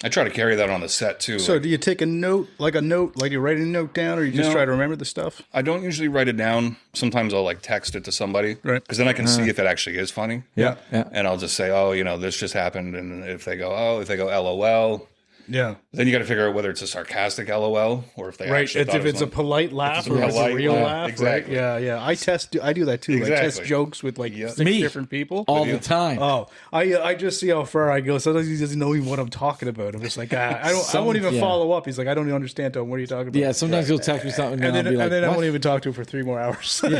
I try to carry that on the set too. So do you take a note, like you write a note down or you just try to remember the stuff? I don't usually write it down. Sometimes I'll like text it to somebody. Right. Because then I can see if it actually is funny. Yeah. And I'll just say, oh, you know, this just happened. And if they go LOL. Yeah. Then you got to figure out whether it's a sarcastic LOL or if they actually if it's a polite laugh or it's a real laugh. Exactly. Right? Yeah. I do that too. Exactly. I test jokes with like 6 different people all the time. Oh, I just see how far I go. Sometimes he doesn't know even what I'm talking about. I'm just like, I won't even follow up. He's like, I don't even understand, Tom. What are you talking about? Yeah. Sometimes he'll text me something and then I what? won't even talk to him for 3 more hours. Wow. He'll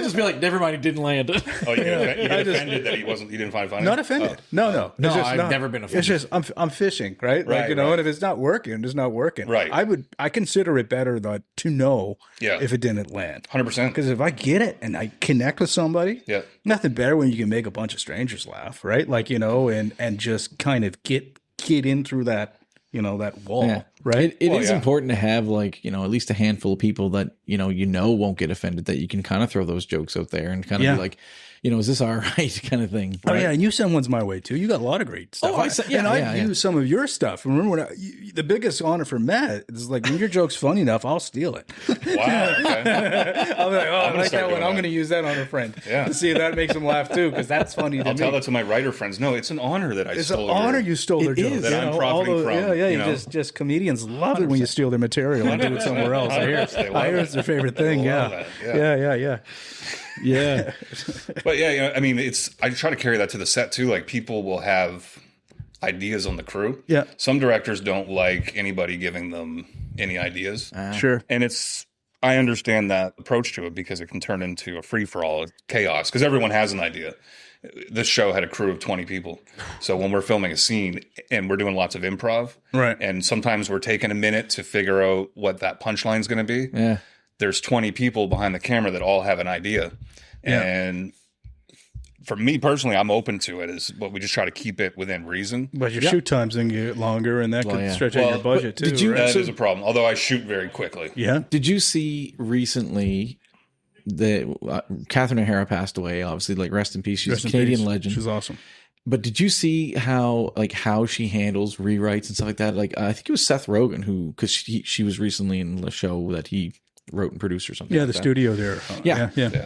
just be like, never mind, it didn't land. Oh, you get offended that he didn't find funny? Not offended. No. I've never been offended. It's just I'm fishing, right? Like, and if it's not working, it's not working. Right. I consider it better to know if it didn't land. 100%. Because if I get it and I connect with somebody, nothing better when you can make a bunch of strangers laugh, right? Like, you know, and just kind of get in through that, you know, that wall, right? It is important to have like, you know, at least a handful of people that, you know, won't get offended, that you can kind of throw those jokes out there and kind of be like, you know, is this all right kind of thing? Right? Oh, yeah. And you send ones my way, too. You got a lot of great stuff. I've used some of your stuff. Remember when the biggest honor for Matt is like, when your joke's funny enough, I'll steal it. Wow. Okay. I'll be like, I like that one. I'm going to use that on a friend. Yeah. To see if that makes them laugh, too, because that's funny to me. I'll tell that to my writer friends. No, it's an honor that I stole. It's an honor you stole their jokes. That I'm profiting from. Yeah. Just comedians love it when you steal their material and do it somewhere else. I hear it's their favorite thing. Yeah. But yeah, I mean, I try to carry that to the set too. Like people will have ideas on the crew. Yeah. Some directors don't like anybody giving them any ideas. Sure. And I understand that approach to it because it can turn into a free for all chaos because everyone has an idea. this show had a crew of 20 people. So when we're filming a scene and we're doing lots of improv, Right. and sometimes we're taking a minute to figure out what that punchline is going to be. Yeah. There's 20 people behind the camera that all have an idea. Yeah. And for me personally, I'm open to it, but we just try to keep it within reason. But your shoot times then get longer, and that could yeah. stretch out your budget too. did you- right? That is a problem, although I shoot very quickly. Yeah. Did you see recently that Catherine O'Hara passed away? Obviously, like rest in peace. She's Rest a in Canadian peace. legend. She's awesome. But did you see how she handles rewrites and stuff like that? Like I think it was Seth Rogen who, because she was recently in the show that he wrote and produced or something. Yeah, like the that. studio there. Yeah. Yeah.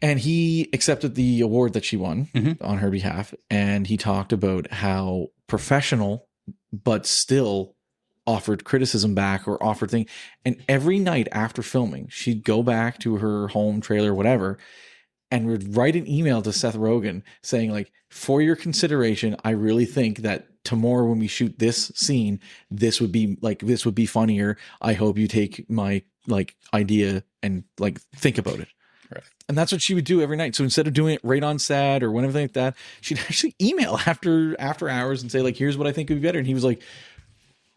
And he accepted the award that she won Mm-hmm. on her behalf. And he talked about how professional, but still offered criticism back or offered things. And every night after filming, she'd go back to her home trailer, whatever, and would write an email to Seth Rogen saying like, for your consideration, I really think that tomorrow when we shoot this scene, this would be funnier. I hope you take my like idea and like think about it. Right. And that's what she would do every night. So instead of doing it right on set or whenever like that, she'd actually email after hours and say like, here's what I think would be better. And he was like,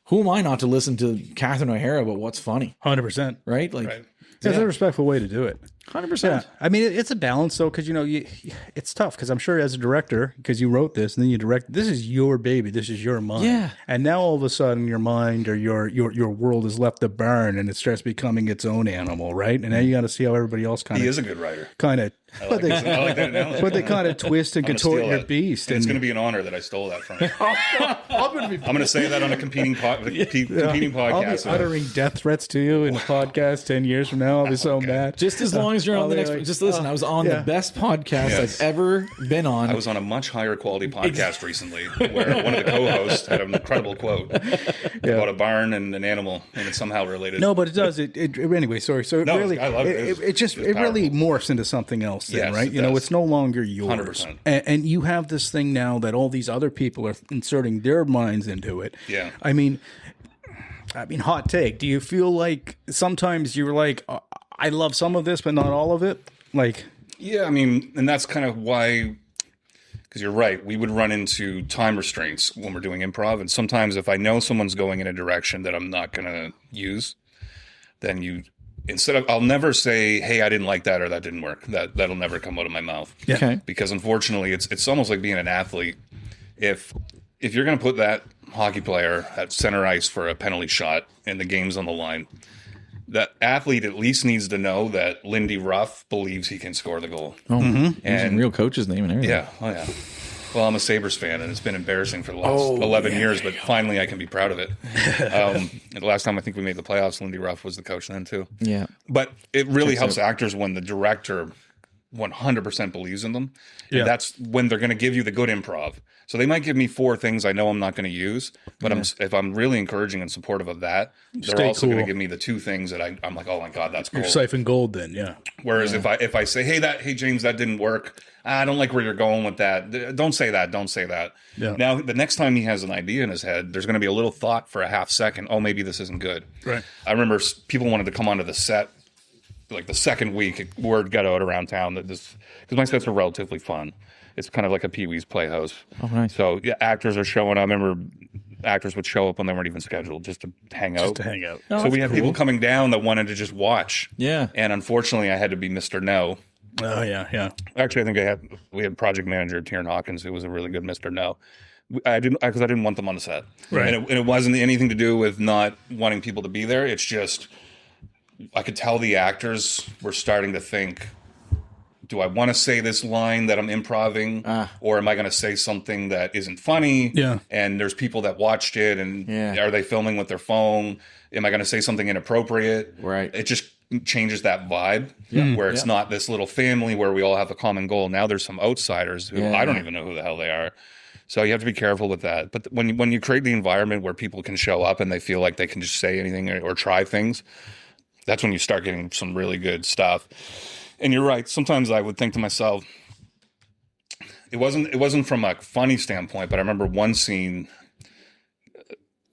who am I not to listen to Catherine O'Hara about what's funny? 100%. Right? Like, Right. That's a respectful way to do it. 100%. Yeah, I mean, it's a balance though, because it's tough. Because I'm sure as a director, because you wrote this and then you direct, this is your baby, this is your mind. Yeah. And now all of a sudden, your mind or your world has left the barn and it starts becoming its own animal, right? And now you got to see how everybody else He kind is a good writer. of, I like that analogy. but they kind of twist and I'm gonna contort steal your that. beast. And it's going to be an honor that I stole that from you. I'm going to say that on a competing I'll podcast. be uttering death threats to you in a podcast 10 years from now. I'll be so mad. just as long as you're on the next, just listen, I was on the best podcast Yes. I've ever been on. I was on a much higher quality podcast recently where one of the co-hosts had an incredible quote about a barn and an animal, and it's somehow related. No, but it does. Anyway, sorry. So it No, really, I love it. it really morphs into something else then, Yes, right? it You know, does. it's no longer yours. 100%. And you have this thing now that all these other people are inserting their minds into it. Yeah. I mean, hot take. Do you feel like sometimes you're like, I love some of this, but not all of it? Like, Yeah, I mean, and that's kind of why, because you're right, we would run into time restraints when we're doing improv. And sometimes if I know someone's going in a direction that I'm not going to use, then I'll never say, hey, I didn't like that or that didn't work. That'll never come out of my mouth. Yeah. Okay. Because unfortunately, it's almost like being an athlete. If you're going to put that hockey player at center ice for a penalty shot and the game's on the line, that athlete at least needs to know that Lindy Ruff believes he can score the goal. Oh, using And- real coach's name and everything. Yeah. Oh, yeah. Well, I'm a Sabres fan, and it's been embarrassing for the last 11 years, but finally I can be proud of it. And the last time I think we made the playoffs, Lindy Ruff was the coach then, too. Yeah. But it really helps actors when the director 100% believes in them. Yeah. And that's when they're going to give you the good improv. So they might give me 4 things I know I'm not going to use, but if I'm really encouraging and supportive of that, they're Stay also going to cool. give me the 2 things that I'm like, oh my God, that's cool. you're siphon gold then, yeah. Whereas if I say, hey James, that didn't work. I don't like where you're going with that. Don't say that. Don't say that. Yeah. Now, the next time he has an idea in his head, there's going to be a little thought for a half second. Oh, maybe this isn't good. Right. I remember people wanted to come onto the set like the second week. Word got out around town that because my sets are relatively fun. It's kind of like a Pee-wee's Playhouse. Oh, nice. So yeah, actors are showing up. I remember actors would show up when they weren't even scheduled just to hang out. To hang out. So we had people coming down that wanted to just watch. Yeah. And unfortunately, I had to be Mr. No. Oh, yeah. Actually, I think we had project manager Tieran Hawkins, who was a really good Mr. No. I didn't want them on the set, Right. and it wasn't anything to do with not wanting people to be there. It's just I could tell the actors were starting to think, do I want to say this line that I'm improving, or am I going to say something that isn't funny? Yeah. And there's people that watched it, and are they filming with their phone? Am I going to say something inappropriate? Right. It just changes that vibe where it's not this little family where we all have a common goal. Now there's some outsiders who I don't even know who the hell they are. So you have to be careful with that. But when you create the environment where people can show up and they feel like they can just say anything or try things, that's when you start getting some really good stuff. And you're right. Sometimes I would think to myself, it wasn't from a funny standpoint, but I remember one scene,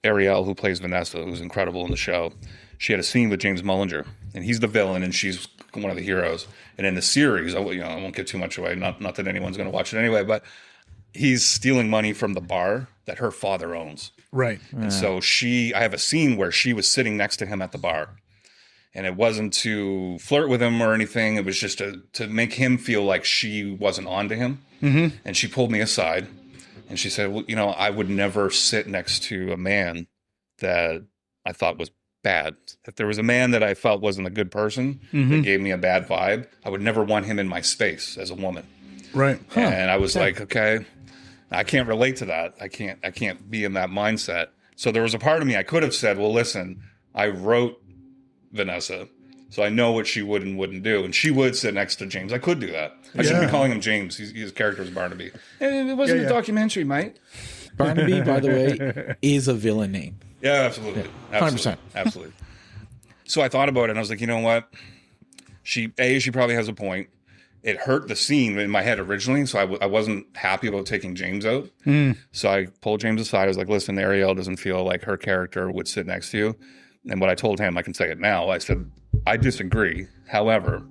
Ariel, who plays Vanessa, who's incredible in the show, she had a scene with James Mullinger, and he's the villain, and she's one of the heroes. And in the series, I won't give too much away. Not that anyone's going to watch it anyway, but he's stealing money from the bar that her father owns. Right. And so I have a scene where she was sitting next to him at the bar. And it wasn't to flirt with him or anything. It was just to make him feel like she wasn't on to him. Mm-hmm. And she pulled me aside and she said, well, I would never sit next to a man that I thought was bad. If there was a man that I felt wasn't a good person, that gave me a bad vibe, I would never want him in my space as a woman. Right. And I was like, okay, I can't relate to that. I can't be in that mindset. So there was a part of me I could have said, well, listen, I wrote Vanessa, so I know what she would and wouldn't do. And she would sit next to James. I could do that. I shouldn't be calling him James. His character is Barnaby. And it wasn't a documentary, mate. Barnaby, by the way, is a villain name. Yeah, absolutely. 100%. Absolutely. So I thought about it and I was like, you know what? She probably has a point. It hurt the scene in my head originally, so I wasn't happy about taking James out. So I pulled James aside. I was like, listen, Ariel doesn't feel like her character would sit next to you. And what I told him, I can say it now, I said, I disagree. However,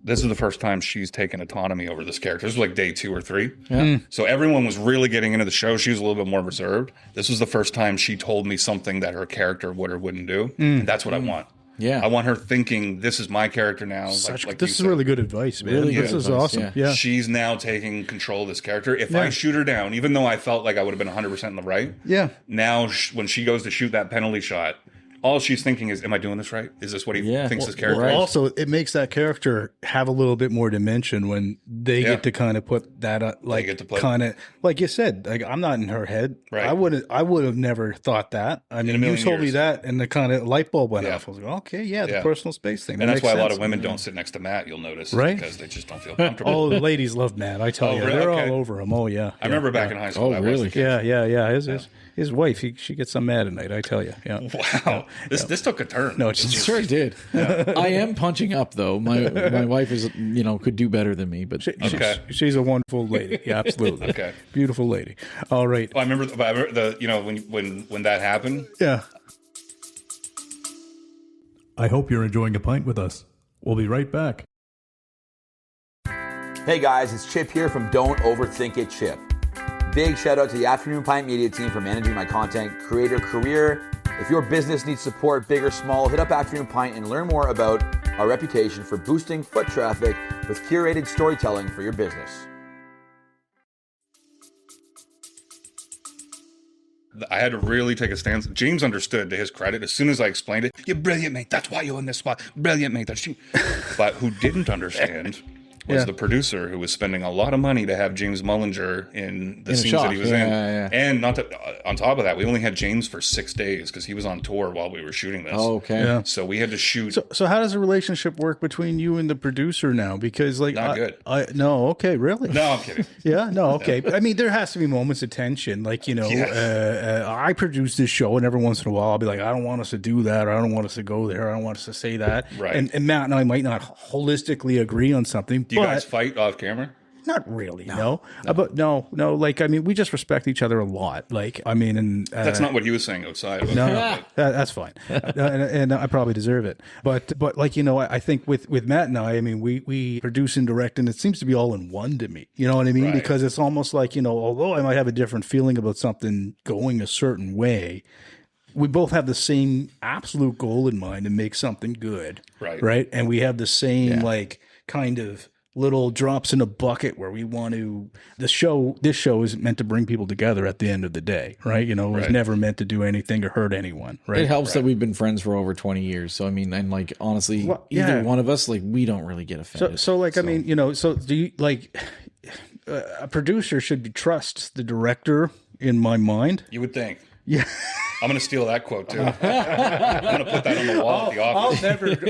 this is the first time she's taken autonomy over this character. This was like day 2 or 3. Yeah. So everyone was really getting into the show. She was a little bit more reserved. This was the first time she told me something that her character would or wouldn't do. And that's what I want. Yeah. I want her thinking, this is my character now. This is really good advice, man. Really this good is advice, awesome. yeah. She's now taking control of this character. If I shoot her down, even though I felt like I would have been 100% in the right, now when she goes to shoot that penalty shot, all she's thinking is, am I doing this right? Is this what he thinks his character is? Also, it makes that character have a little bit more dimension when they get to kind of put that kind of, like you said, like I'm not in her head. Right. I would have never thought that. I mean, you told me that and the kind of light bulb went off. I was like, okay, the personal space thing. And that's why a lot of women don't sit next to Matt, you'll notice. Right. Because they just don't feel comfortable. Oh, the ladies love Matt, I tell you. really? They're Okay. all over him. Oh, yeah. I remember back in high school. Oh, really? Yeah. His wife, she gets some mad at night, I tell you. Yeah. Wow. This took a turn. No, It sure did. I am punching up though. My wife is could do better than me, but she's a wonderful lady. Yeah, absolutely. Okay. Beautiful lady. All right. Well, I remember when that happened. Yeah. I hope you're enjoying a pint with us. We'll be right back. Hey guys, it's Chip here from Don't Overthink It, Chip. Big shout out to the Afternoon Pint Media team for managing my content creator career. If your business needs support, big or small, hit up Afternoon Pint and learn more about our reputation for boosting foot traffic with curated storytelling for your business. I had to really take a stance. James understood, to his credit, as soon as I explained it. You're brilliant, mate. That's why you're in this spot. Brilliant, mate. That's you. But who didn't understand was the producer, who was spending a lot of money to have James Mullinger in the scenes that he was in. And on top of that, we only had James for 6 days because he was on tour while we were shooting this. Oh, okay. Yeah. So we had to shoot. So how does the relationship work between you and the producer now? Because Not good. No, okay, really? No, I'm kidding. Yeah, no, okay. I mean, there has to be moments of tension. Like, I produce this show, and every once in a while I'll be like, I don't want us to do that, or I don't want us to go there, I don't want us to say that. Right. And Matt and I might not holistically agree on something. Do you guys fight off camera? Not really, no. But no. Like, I mean, we just respect each other a lot. Like, I mean, and That's not what he was saying outside. no, that's fine, and I probably deserve it. But like, I think with Matt and I mean, we produce and direct, and it seems to be all in one to me. You know what I mean? Right. Because it's almost like, although I might have a different feeling about something going a certain way, we both have the same absolute goal in mind to make something good. Right. And we have the same like kind of little drops in a bucket where we want to, this show isn't meant to bring people together at the end of the day, right? It was never meant to do anything to hurt anyone, right? It helps that we've been friends for over 20 years. So, I mean, and like, honestly, either one of us, like, we don't really get offended. I mean, so do you, like, a producer should trust the director, in my mind? You would think. Yeah. I'm going to steal that quote too. I'm going to put that on the wall at the office.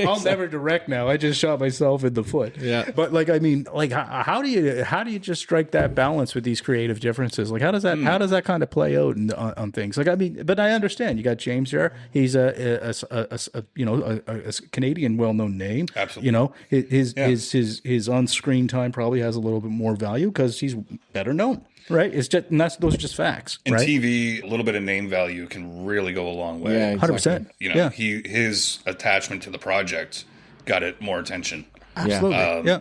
I'll never direct now. I just shot myself in the foot. Yeah. But like, I mean, like, how do you just strike that balance with these creative differences? Like, how does that kind of play out on things? Like, I mean, but I understand you got James there. He's a Canadian well-known name. Absolutely. His on-screen time probably has a little bit more value because he's better known. Right, it's just, and those are just facts. In right? TV, a little bit of name value can really go a long way. Yeah, exactly. 100%. His attachment to the project got it more attention. Absolutely. Yeah.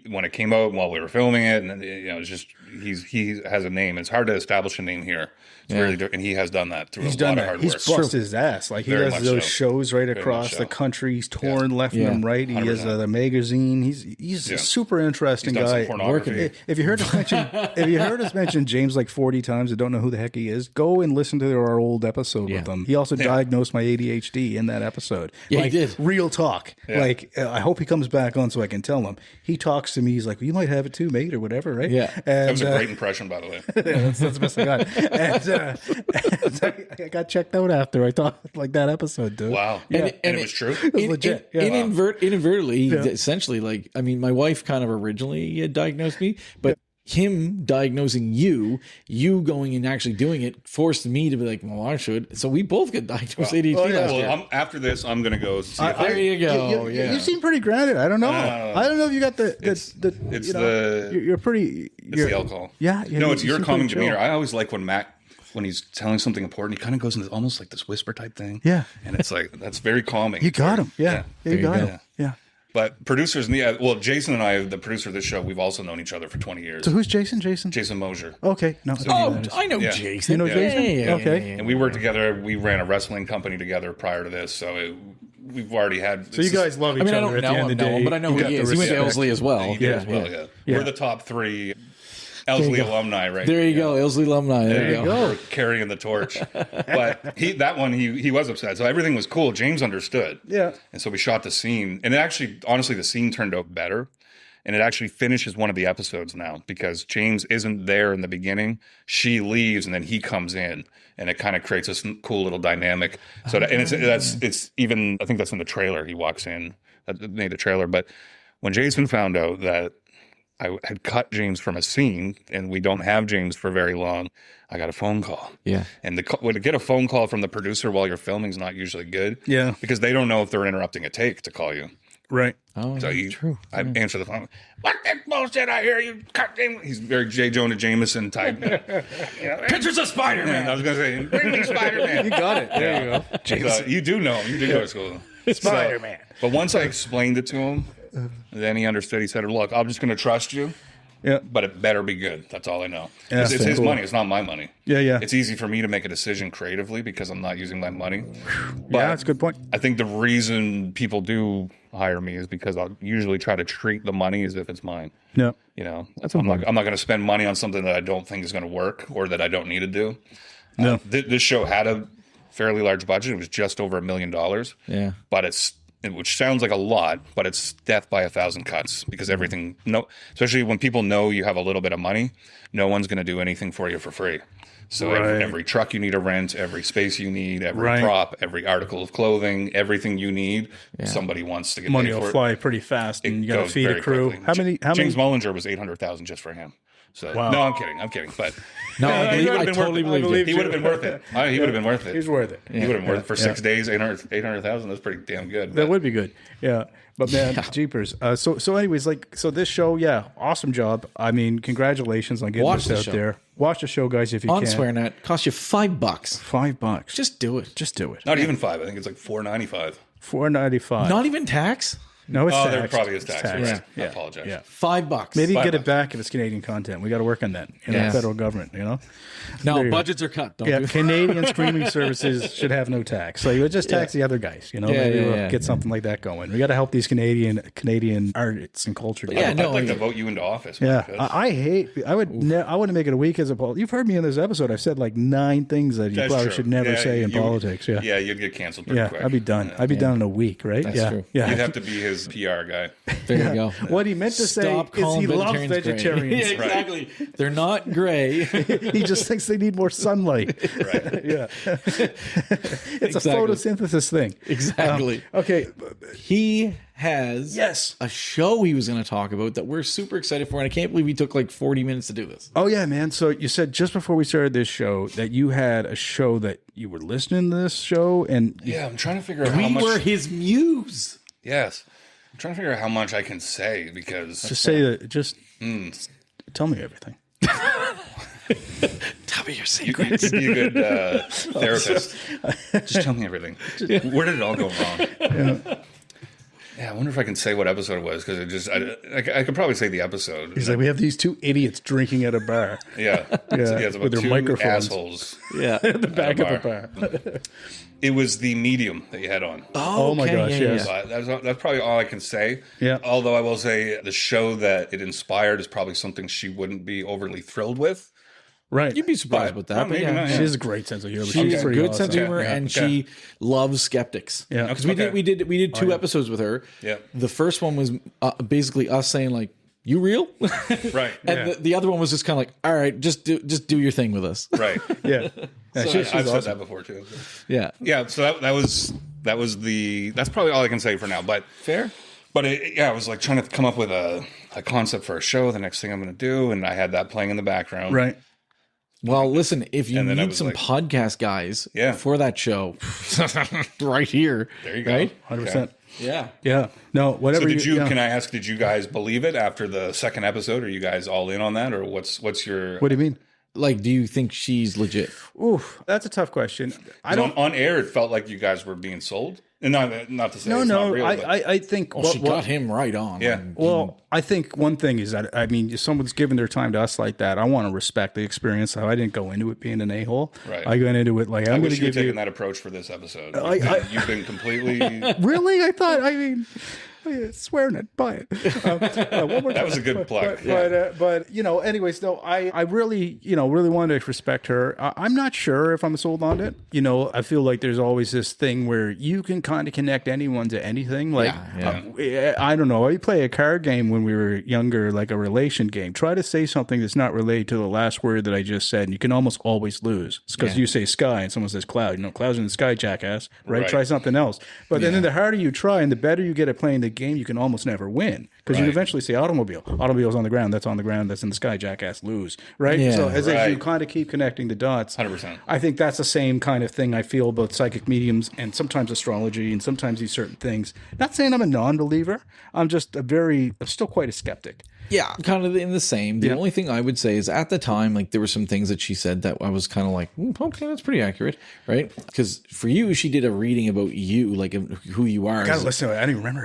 When it came out while we were filming it, and it's just he has a name. It's hard to establish a name here. It's really, and he has done that through a lot of hard work. He's busted his ass. Like he Very does much those so. shows right across the country. He's touring left and right. He has the magazine. He's a super interesting He's done guy. some pornography. If you heard us mention James like 40 times and don't know who the heck he is, go and listen to our old episode with him. He also diagnosed my ADHD in that episode. Yeah, he did. Real talk. Like I hope he comes back on so I can tell him. He talks to me. He's like, well, you might have it too, mate, or whatever, right? Yeah. That And, was a great impression, by the way. that's the best I got. And I got checked out after I thought like that episode, dude. Wow. And it was true. It was legit. Yeah. Inadvertently, essentially, like, I mean, my wife kind of originally diagnosed me, but him diagnosing you going and actually doing it forced me to be like, well, I should. So we both get diagnosed ADHD last year. After this, I'm going to go see if There you go. You seem pretty grounded. I don't know. I don't know if you got you're pretty. It's the alcohol. Yeah. No, it's your seem calming pretty chill. demeanor. I always like when Matt, when he's telling something important, he kind of goes into almost like this whisper type thing. Yeah. And it's like, that's very calming. You got him. Yeah. You got him. Yeah. But producers, Jason and I, the producer of this show, we've also known each other for 20 years. So who's Jason? Jason Mosier. Okay. No. I know Jason. You know Jason? Yeah. Okay. And we worked together. We ran a wrestling company together prior to this. So we've already had. So you guys love each I mean, I other don't at the know end him, of the day. but I know who he is. He went to Elsley as well. Yeah. We're the top 3 Elsley alumni, right? There you go, Elsley alumni. There you go. We're carrying the torch. But he was upset. So everything was cool. James understood. Yeah. And so we shot the scene. And it actually, honestly, the scene turned out better. And it actually finishes one of the episodes now because James isn't there in the beginning. She leaves and then he comes in. And it kind of creates this cool little dynamic. So it's even, I think that's in the trailer. He walks in, that made the trailer. But when Jason found out that I had cut James from a scene and we don't have James for very long, I got a phone call. Yeah. And to get a phone call from the producer while you're filming is not usually good. Yeah. Because they don't know if they're interrupting a take to call you. Right. Oh, So true. I answer the phone. What the bullshit I hear you cut James? He's very J. Jonah Jameson type. Pictures of Spider-Man. I was going to say, bring me Spider-Man. You got it. There you go. So you do know him. You did go to school. Spider-Man. But once I explained it to him, then he understood. He said, look, I'm just going to trust you. Yeah. But it better be good. That's all I know. Yeah, It's his cool. money. It's not my money. Yeah. It's easy for me to make a decision creatively because I'm not using my money. But Yeah, that's a good point. I think the reason people do hire me is because I'll usually try to treat the money as if it's mine. Yeah. You know, I'm not going to spend money on something that I don't think is going to work or that I don't need to do. No. This show had a fairly large budget. It was just over $1 million. Yeah. But which sounds like a lot, but it's death by 1,000 cuts because everything, especially when people know you have a little bit of money, no one's going to do anything for you for free. So every truck you need to rent, every space you need, every prop, every article of clothing, everything you need, somebody wants to get Money paid will for it. fly pretty fast, and you got to goes feed very a crew. quickly. How James many? Mullinger was 800,000 just for him. So Wow. no, I'm kidding. But No, he would I have been totally worth it. believe He would have been worth it. He would have been worth it. He's worth it. He would have been worth it for 6 days. 800,000. That's pretty damn good. That would be good. Yeah. But man, jeepers. So anyways, so this show, awesome job. I mean, congratulations on getting Watch this the out show. there. Watch the show, guys, if you on can. SwearNet costs you $5. $5. Just do it. Just do it. Not even 5. I think it's like 4.95. $4.95. Not even tax. No, it's Oh, taxed. there probably is tax. It's Right. taxed. I apologize. Yeah. $5. Maybe get $5. it back if it's Canadian content. We got to work on that in Yeah. the federal government, you know? No, There you go. budgets are cut. Don't Yeah, do Canadian streaming services should have no tax. So you would just tax the other guys, you know? Yeah, Maybe yeah, we'll yeah. get something like that going. We got to help these Canadian artists and culture. Yeah, I'd no, like to vote you into office. Yeah, because- I wouldn't make it a week as a politician. You've heard me in this episode. I've said like 9 things that you That's probably true. should never Yeah, say in you- politics. Yeah. Yeah, you'd get canceled pretty quick. I'd be done. Yeah. I'd be done in a week, right? That's yeah. true. Yeah. You'd have to be his PR guy. There you go. What he meant to say Stop is calling he loves vegetarians vegetarians. gray. Yeah, exactly. They're not gray. He just thinks they need more sunlight. Right. Yeah. It's a Exactly. photosynthesis thing. Exactly. Okay. He has a show he was going to talk about that we're super excited for, and I can't believe he took like 40 minutes to do this. Oh, yeah, man. So you said just before we started this show that you had a show that you were listening to this show, and Yeah, I'm trying to figure out how We much. were his muse. Yes. I'm trying to figure out how much I can say because just say that, just tell me everything. Tell me your you'd secrets. be a good therapist. Just tell me everything. Where did it all go wrong? Yeah, I wonder if I can say what episode it was, because I could probably say the episode. He's like, we have these two idiots drinking at a bar. Yeah. It's about with their two microphones. assholes. Yeah. At the back of a bar. It was the medium that you had on. Oh my gosh, yes. That's probably all I can say. Yeah. Although I will say the show that it inspired is probably something she wouldn't be overly thrilled with. Right. You'd be surprised with that. But maybe yeah. not, She has a great sense of humor. She has a pretty good awesome. sense of humor, Yeah, and okay. she loves skeptics. Yeah. because we did two episodes with her. Yeah. The first one was basically us saying like, "You real?" Right. And the other one was just kind of like, "All right, just do your thing with us." Right. Yeah. Yeah, she's I've awesome. said that before too. Yeah. Yeah. So that's probably all I can say for now. But Fair. But I was like trying to come up with a concept for a show, the next thing I'm going to do, and I had that playing in the background. Right. Well, listen, if you And then I need was some like- podcast guys Yeah. for that show, right here. There you go. Right? 100%. Yeah. Yeah. No, whatever So did you? yeah. Can I ask? Did you guys believe it after the second episode? Are you guys all in on that, or what's your? What do you mean? Like, do you think she's legit? Oof, that's a tough question. I don't. on air. It felt like you guys were being sold, and not to say it's No. not real, but I think. Well, she got him right on. Yeah. And Well, I think one thing is that, I mean, if someone's given their time to us like that, I want to respect the experience. So I didn't go into it being an a-hole. Right. I went into it like, I I'm going wish to you had give you. taken that approach for this episode. I- You've been completely. Really? I thought, I mean, swearing it, buy it. One more That was a time. good plug. But anyways, though, I really, really wanted to respect her. I'm not sure if I'm sold on it. I feel like there's always this thing where you can kind of connect anyone to anything. Like, I don't know. I play a card game when we were younger, like a relation game. Try to say something that's not related to the last word that I just said, and you can almost always lose. It's because you say sky and someone says cloud. Clouds in the sky, jackass, right? Right. Try something else. But then the harder you try and the better you get at playing the game, you can almost never win because you Right. eventually say automobile. Automobile's on the ground. That's on the ground. That's in the sky. Jackass, lose. Right. Yeah. So as you Right. kind of keep connecting the dots, 100%. I think that's the same kind of thing I feel about psychic mediums and sometimes astrology and sometimes these certain things. Not saying I'm a non-believer. I'm just I'm still quite a skeptic. Yeah, kind of in the same. The only thing I would say is at the time, like there were some things that she said that I was kind of like, okay, that's pretty accurate, right? Because for you, she did a reading about you, like who you are. Gotta listen to it. I didn't remember.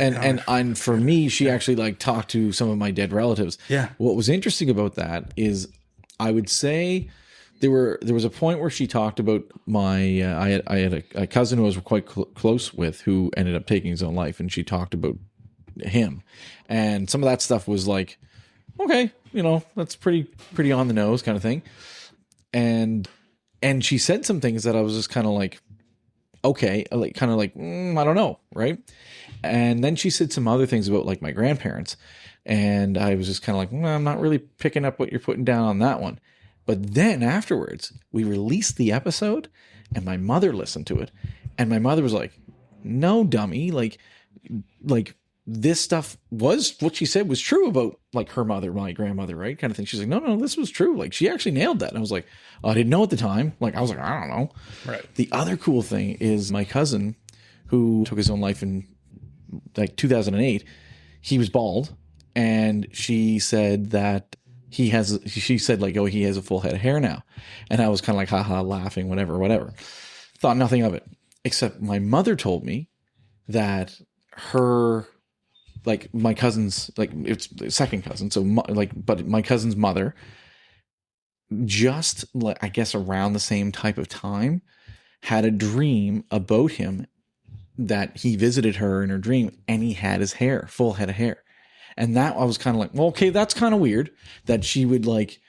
And for me, she actually like talked to some of my dead relatives. Yeah. What was interesting about that is, I would say there was a point where she talked about my I had a cousin who I was quite close with who ended up taking his own life, and she talked about him, and some of that stuff was like, okay, that's pretty on the nose kind of thing. And she said some things that I was just kind of like, okay, like kind of like, I don't know. Right. And then she said some other things about like my grandparents. And I was just kind of like, I'm not really picking up what you're putting down on that one. But then afterwards we released the episode and my mother listened to it. And my mother was like, no, dummy. Like, this stuff was what she said was true about like her mother, my grandmother, right? Kind of thing. She's like, no, this was true. Like she actually nailed that. And I was like, I didn't know at the time. Like, I was like, I don't know. Right. The other cool thing is my cousin who took his own life in like 2008, he was bald. And she said that he has a full head of hair now. And I was kind of like, haha, laughing, whatever. Thought nothing of it. Except my mother told me that like my cousin's, like it's the second cousin. So but my cousin's mother, just like, I guess around the same type of time, had a dream about him that he visited her in her dream and he had his hair, full head of hair. And that I was kind of like, well, okay, that's kind of weird that she would like,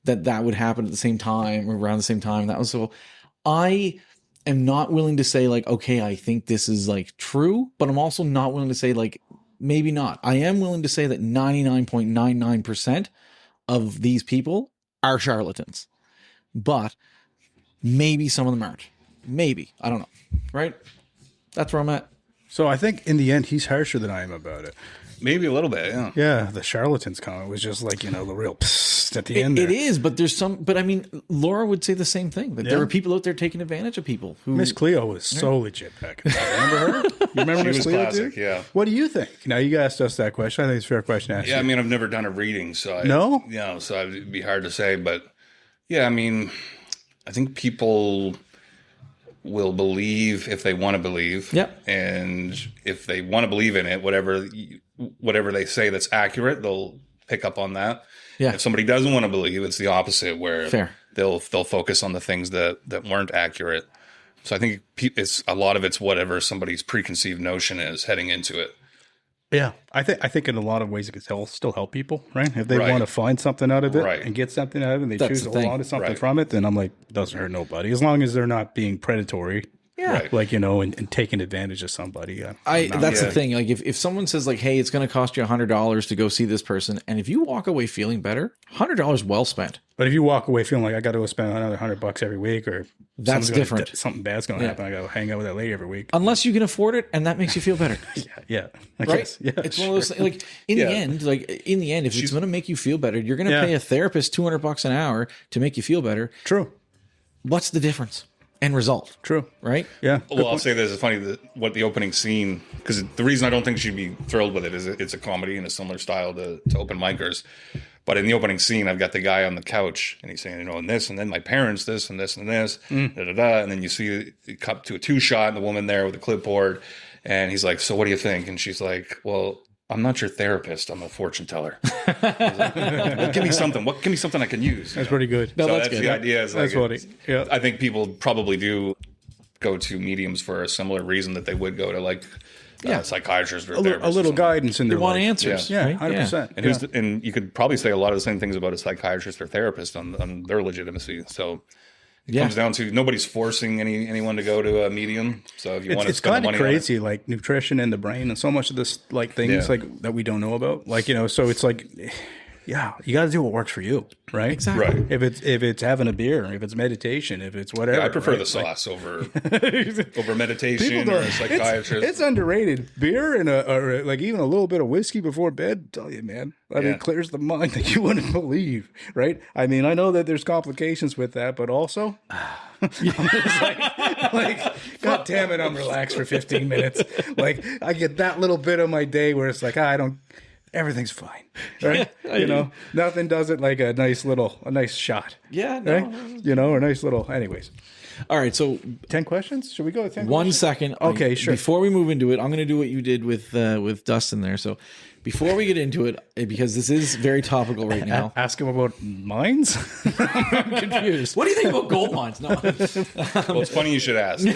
that would happen at the same time or around the same time. That was so, I am not willing to say like, okay, I think this is like true, but I'm also not willing to say like, maybe not. I am willing to say that 99.99% of these people are charlatans, but maybe some of them aren't. Maybe. I don't know. Right? That's where I'm at. So I think in the end, he's harsher than I am about it. Maybe a little bit, yeah. Yeah, the charlatans comment was just like, the real psst at the end there. It is, but but I mean, Laura would say the same thing, that there are people out there taking advantage of people who. Miss Cleo was so legit back in the day. Remember her? You remember She Miss was Cleo, classic, dude? yeah. What do you think? Now, you asked us that question. I think it's a fair question to ask Yeah, I you. mean, I've never done a reading, so No? so it'd be hard to say. But yeah, I mean, I think people will believe if they want to believe. Yep. And if they want to believe in it, whatever they say that's accurate, they'll pick up on that. Yeah. If somebody doesn't want to believe, it's the opposite, where Fair. they'll focus on the things that weren't accurate. So I think it's a lot of it's whatever somebody's preconceived notion is heading into it. Yeah, I think in a lot of ways it can still help people, right? If they Right. want to find something out of it Right. and get something out of it, and they That's choose the to hold thing. on to something Right. from it, then I'm like, doesn't hurt nobody, as long as they're not being predatory. Yeah. Right. Like, and taking advantage of somebody. That's Yeah. the thing. Like if someone says like, hey, it's going to cost you $100 to go see this person, and if you walk away feeling better, $100 well spent. But if you walk away feeling like I got to go spend another $100 every week, or That's different. something bad's going to happen, I got to hang out with that lady every week. Unless you can afford it, and that makes you feel better. Yeah, I Right? guess. Yeah, It's one of those things. Like in the end, if it's going to make you feel better, you're going to Yeah. pay a therapist $200 an hour to make you feel better. True. What's the difference? End result. True. Right? Yeah. Well, I'll say this. It's funny that what the opening scene, because the reason I don't think she'd be thrilled with it is it's a comedy in a similar style to open micers. But in the opening scene, I've got the guy on the couch and he's saying, and this, and then my parents, this, and this, and this, da, da, da. And then you see it cut to a 2-shot and the woman there with the clipboard. And he's like, so what do you think? And she's like, well, I'm not your therapist. I'm a fortune teller. Well, give me something. Give me something I can use. That's pretty good. No, So that's that's good. the idea. Is That's like funny. Yeah. I think people probably do go to mediums for a similar reason that they would go to like psychiatrists or A therapists. little or guidance in They their want life. answers. Yeah, right? 100%. and and you could probably say a lot of the same things about a psychiatrist or therapist on their legitimacy. So it comes down to nobody's forcing anyone to go to a medium. So if you want to It's spend the kind of money crazy, like nutrition in the brain, and so much of this, like things Yeah. like that we don't know about, like so it's like, yeah, you got to do what works for you, right? Exactly. Right. If it's having a beer, if it's meditation, if it's whatever, I prefer right? the sauce over People meditation or don't- a psychiatrist. It's underrated. Beer and or like even a little bit of whiskey before bed, tell you, man. I mean, Yeah. it clears the mind like you wouldn't believe, right? I mean, I know that there's complications with that, but also, I'm just like, God damn it, I'm relaxed for 15 minutes. Like, I get that little bit of my day where it's like, everything's fine, right? Nothing does it like a nice shot. Yeah, no. Right? Or a nice little, anyways. All right, so 10 questions? Should we go with 10 1 questions? second. Okay, sure. Before we move into it, I'm going to do what you did with Dustin there. So before we get into it, because this is very topical right now. Ask him about mines? I'm confused. What do you think about gold mines? No, Well, it's funny you should ask.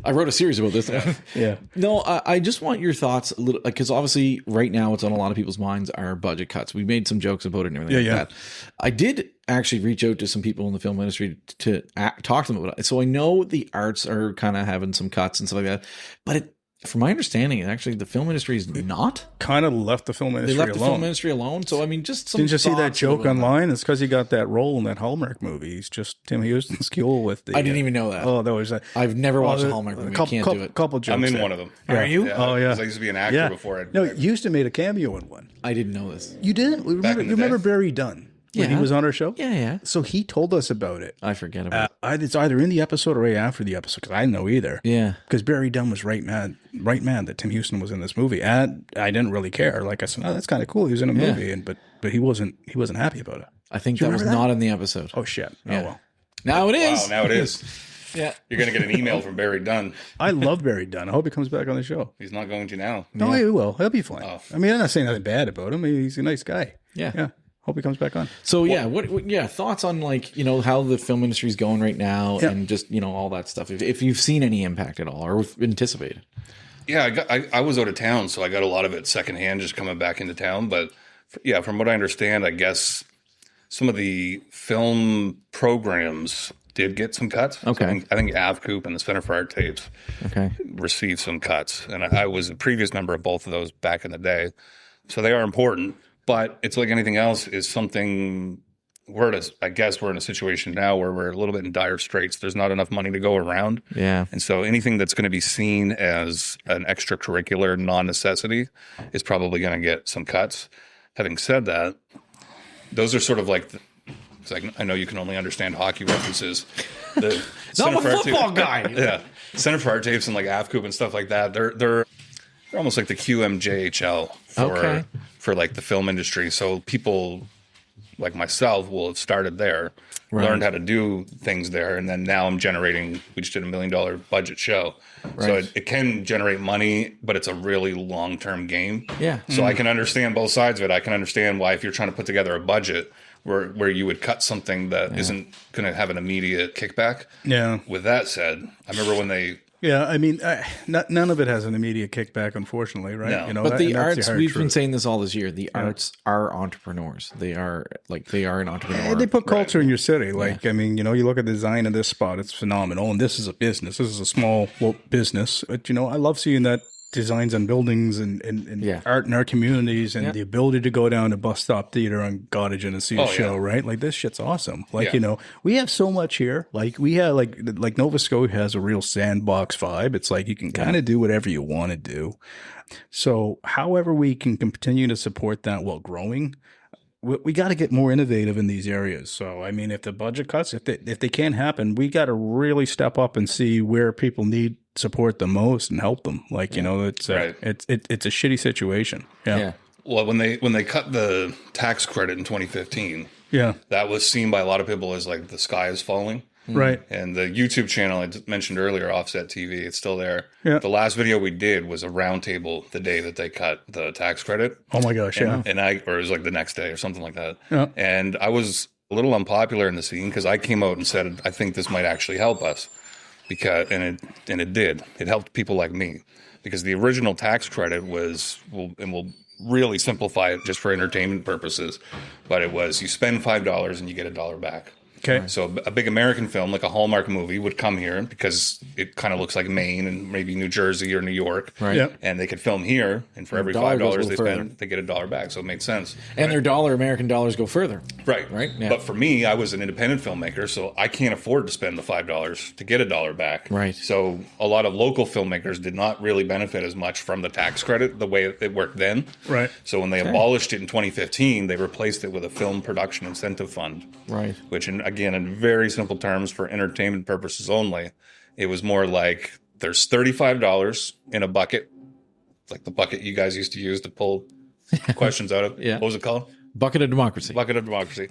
I wrote a series about this. Yeah. No, I just want your thoughts a little, because obviously right now it's on a lot of people's minds are budget cuts. We made some jokes about it and everything Yeah, like that. I did actually reach out to some people in the film industry to talk to them about it. So I know the arts are kind of having some cuts and stuff like that, but from my understanding, actually the film industry is not. Kind of left the film They industry left the film alone. industry alone. So I mean, just some. Didn't you see that thoughts joke about that. online? It's because he got that role in that Hallmark movie. He's just Tim Houston's cool with the. I didn't even know that. Oh, that was. I've never watched a Hallmark movie. I can't do it. Couple jokes. I'm in there. one of them. Are you? Oh, yeah. 'Cause I used to be an actor Yeah. before. No, Houston made a cameo in one. I didn't know this. You didn't? in the You remember day. Barry Dunn? When he Yeah. was on our show? Yeah. So he told us about it. I forget about it. It's either in the episode or right after the episode because I didn't know either. Yeah. Because Barry Dunn was right mad that Tim Houston was in this movie, and I didn't really care. Like I said, that's kind of cool. He was in a movie, but he wasn't happy about it. I think Do you that was remember that? not in the episode. Oh shit! Yeah. Oh well. Now it Wow, is. now it is. Yeah. You're going to get an email from Barry Dunn. I love Barry Dunn. I hope he comes back on the show. He's not going to now. No, he will. He'll be fine. Oh. I mean, I'm not saying nothing bad about him. He's a nice guy. Yeah. Yeah. Hope he comes back on. So what thoughts on how the film industry is going right now and just, all that stuff. If you've seen any impact at all or anticipated. Yeah, I was out of town, so I got a lot of it secondhand just coming back into town. But yeah, from what I understand, I guess some of the film programs did get some cuts. Okay. So I think AvCoop and the Center for Art Tapes Okay. received some cuts. And I was a previous member of both of those back in the day. So they are important. But it's like anything else is something I guess we're in a situation now where we're a little bit in dire straits. There's not enough money to go around. Yeah. And so anything that's going to be seen as an extracurricular non-necessity is probably going to get some cuts. Having said that, those are sort of like, I know you can only understand hockey references. The Not a Center for Art football Tapes- guy. Yeah. Center for Art Tapes and like AvCoop and stuff like that. They're almost like the QMJHL for like the film industry. So people like myself will have started there, learned how to do things there, and then now I'm generating. We just did $1 million budget show, so it can generate money, but it's a really long term game. Yeah. So I can understand both sides of it. I can understand why if you're trying to put together a budget where you would cut something that isn't going to have an immediate kickback. Yeah. With that said, I remember when they. Yeah, I mean, none of it has an immediate kickback, unfortunately, right? No. You know, But the arts, we've been truth. saying this all this year. The arts are entrepreneurs. They are an entrepreneur. And they put culture in your city. Like, I mean, you know, you look at the design of this spot; it's phenomenal. And this is a business. This is a small business. But you know, I love seeing that designs on buildings and art in our communities, and the ability to go down to Bus Stop Theater on Gottingen and see a show, right? Like, this shit's awesome. Like, you know, we have so much here. Like, we have like Nova Scotia has a real sandbox vibe. It's like you can kind of do whatever you want to do. So however we can continue to support that while growing, we got to get more innovative in these areas. So, I mean, if the budget cuts, if they can't happen, we got to really step up and see where people need support the most and help them. Like, you know, it's it's a shitty situation. Yeah. Well, when they cut the tax credit in 2015, that was seen by a lot of people as like the sky is falling. Right. And the YouTube channel I mentioned earlier, Offset TV, it's still there. Yeah. The last video we did was a roundtable the day that they cut the tax credit. Oh my gosh, or it was like the next day or something like that. Yeah. And I was a little unpopular in the scene because I came out and said, I think this might actually help us. And it did. It helped people like me because the original tax credit was, we'll really simplify it just for entertainment purposes, but it was you spend $5 and you get $1 back. Okay. So a big American film, like a Hallmark movie, would come here because it kind of looks like Maine and maybe New Jersey or New York. Right. Yep. And they could film here, and for every $5 they spend, they get $1 back. So it made sense. And their American dollars go further. Right. Right. Yeah. But for me, I was an independent filmmaker, so I can't afford to spend the $5 to get $1 back. Right. So a lot of local filmmakers did not really benefit as much from the tax credit the way it worked then. Right. So when they abolished it in 2015, they replaced it with a film production incentive fund. Right. Which, again, in very simple terms, for entertainment purposes only, it was more like there's $35 in a bucket, like the bucket you guys used to use to pull questions out of. What was it called? Bucket of Democracy. Bucket of Democracy.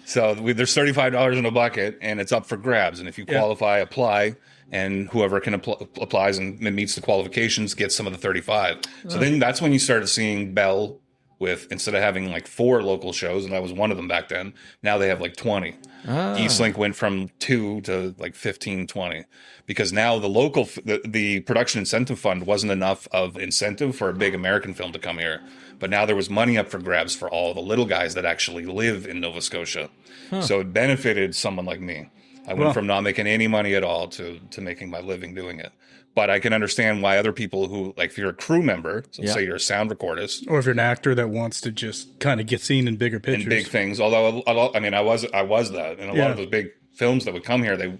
So there's $35 in a bucket, and it's up for grabs. And if you qualify, apply, and whoever can applies and meets the qualifications gets some of the 35. So then that's when you started seeing Bell with, instead of having like 4 local shows, and I was one of them back then, now they have like 20. Eastlink went from 2 to like 15, 20, because now the production incentive fund wasn't enough of incentive for a big American film to come here. But now there was money up for grabs for all the little guys that actually live in Nova Scotia. So it benefited someone like me. I went from not making any money at all to making my living doing it. But I can understand why other people who, like, if you're a crew member, so say you're a sound recordist, or if you're an actor that wants to just kind of get seen in bigger pictures, in big things. Although, I mean, I was that, and a lot of those big films that would come here,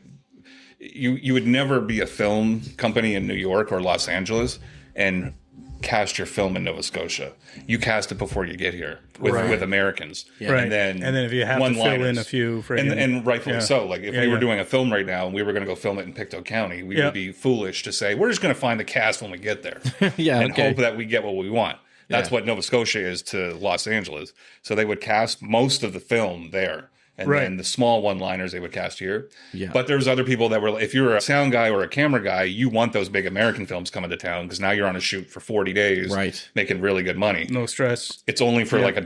you would never be a film company in New York or Los Angeles and cast your film in Nova Scotia. You cast it before you get here with Americans. Right. And then if you have to fill in a few and rightfully so. Like if we were doing a film right now and we were going to go film it in Pictou County, we would be foolish to say, we're just going to find the cast when we get there and hope that we get what we want. That's what Nova Scotia is to Los Angeles. So they would cast most of the film there. And then the small one-liners they would cast here. Yeah. But there's other people that were, if you're a sound guy or a camera guy, you want those big American films coming to town because now you're on a shoot for 40 days, making really good money. No stress. It's only for like a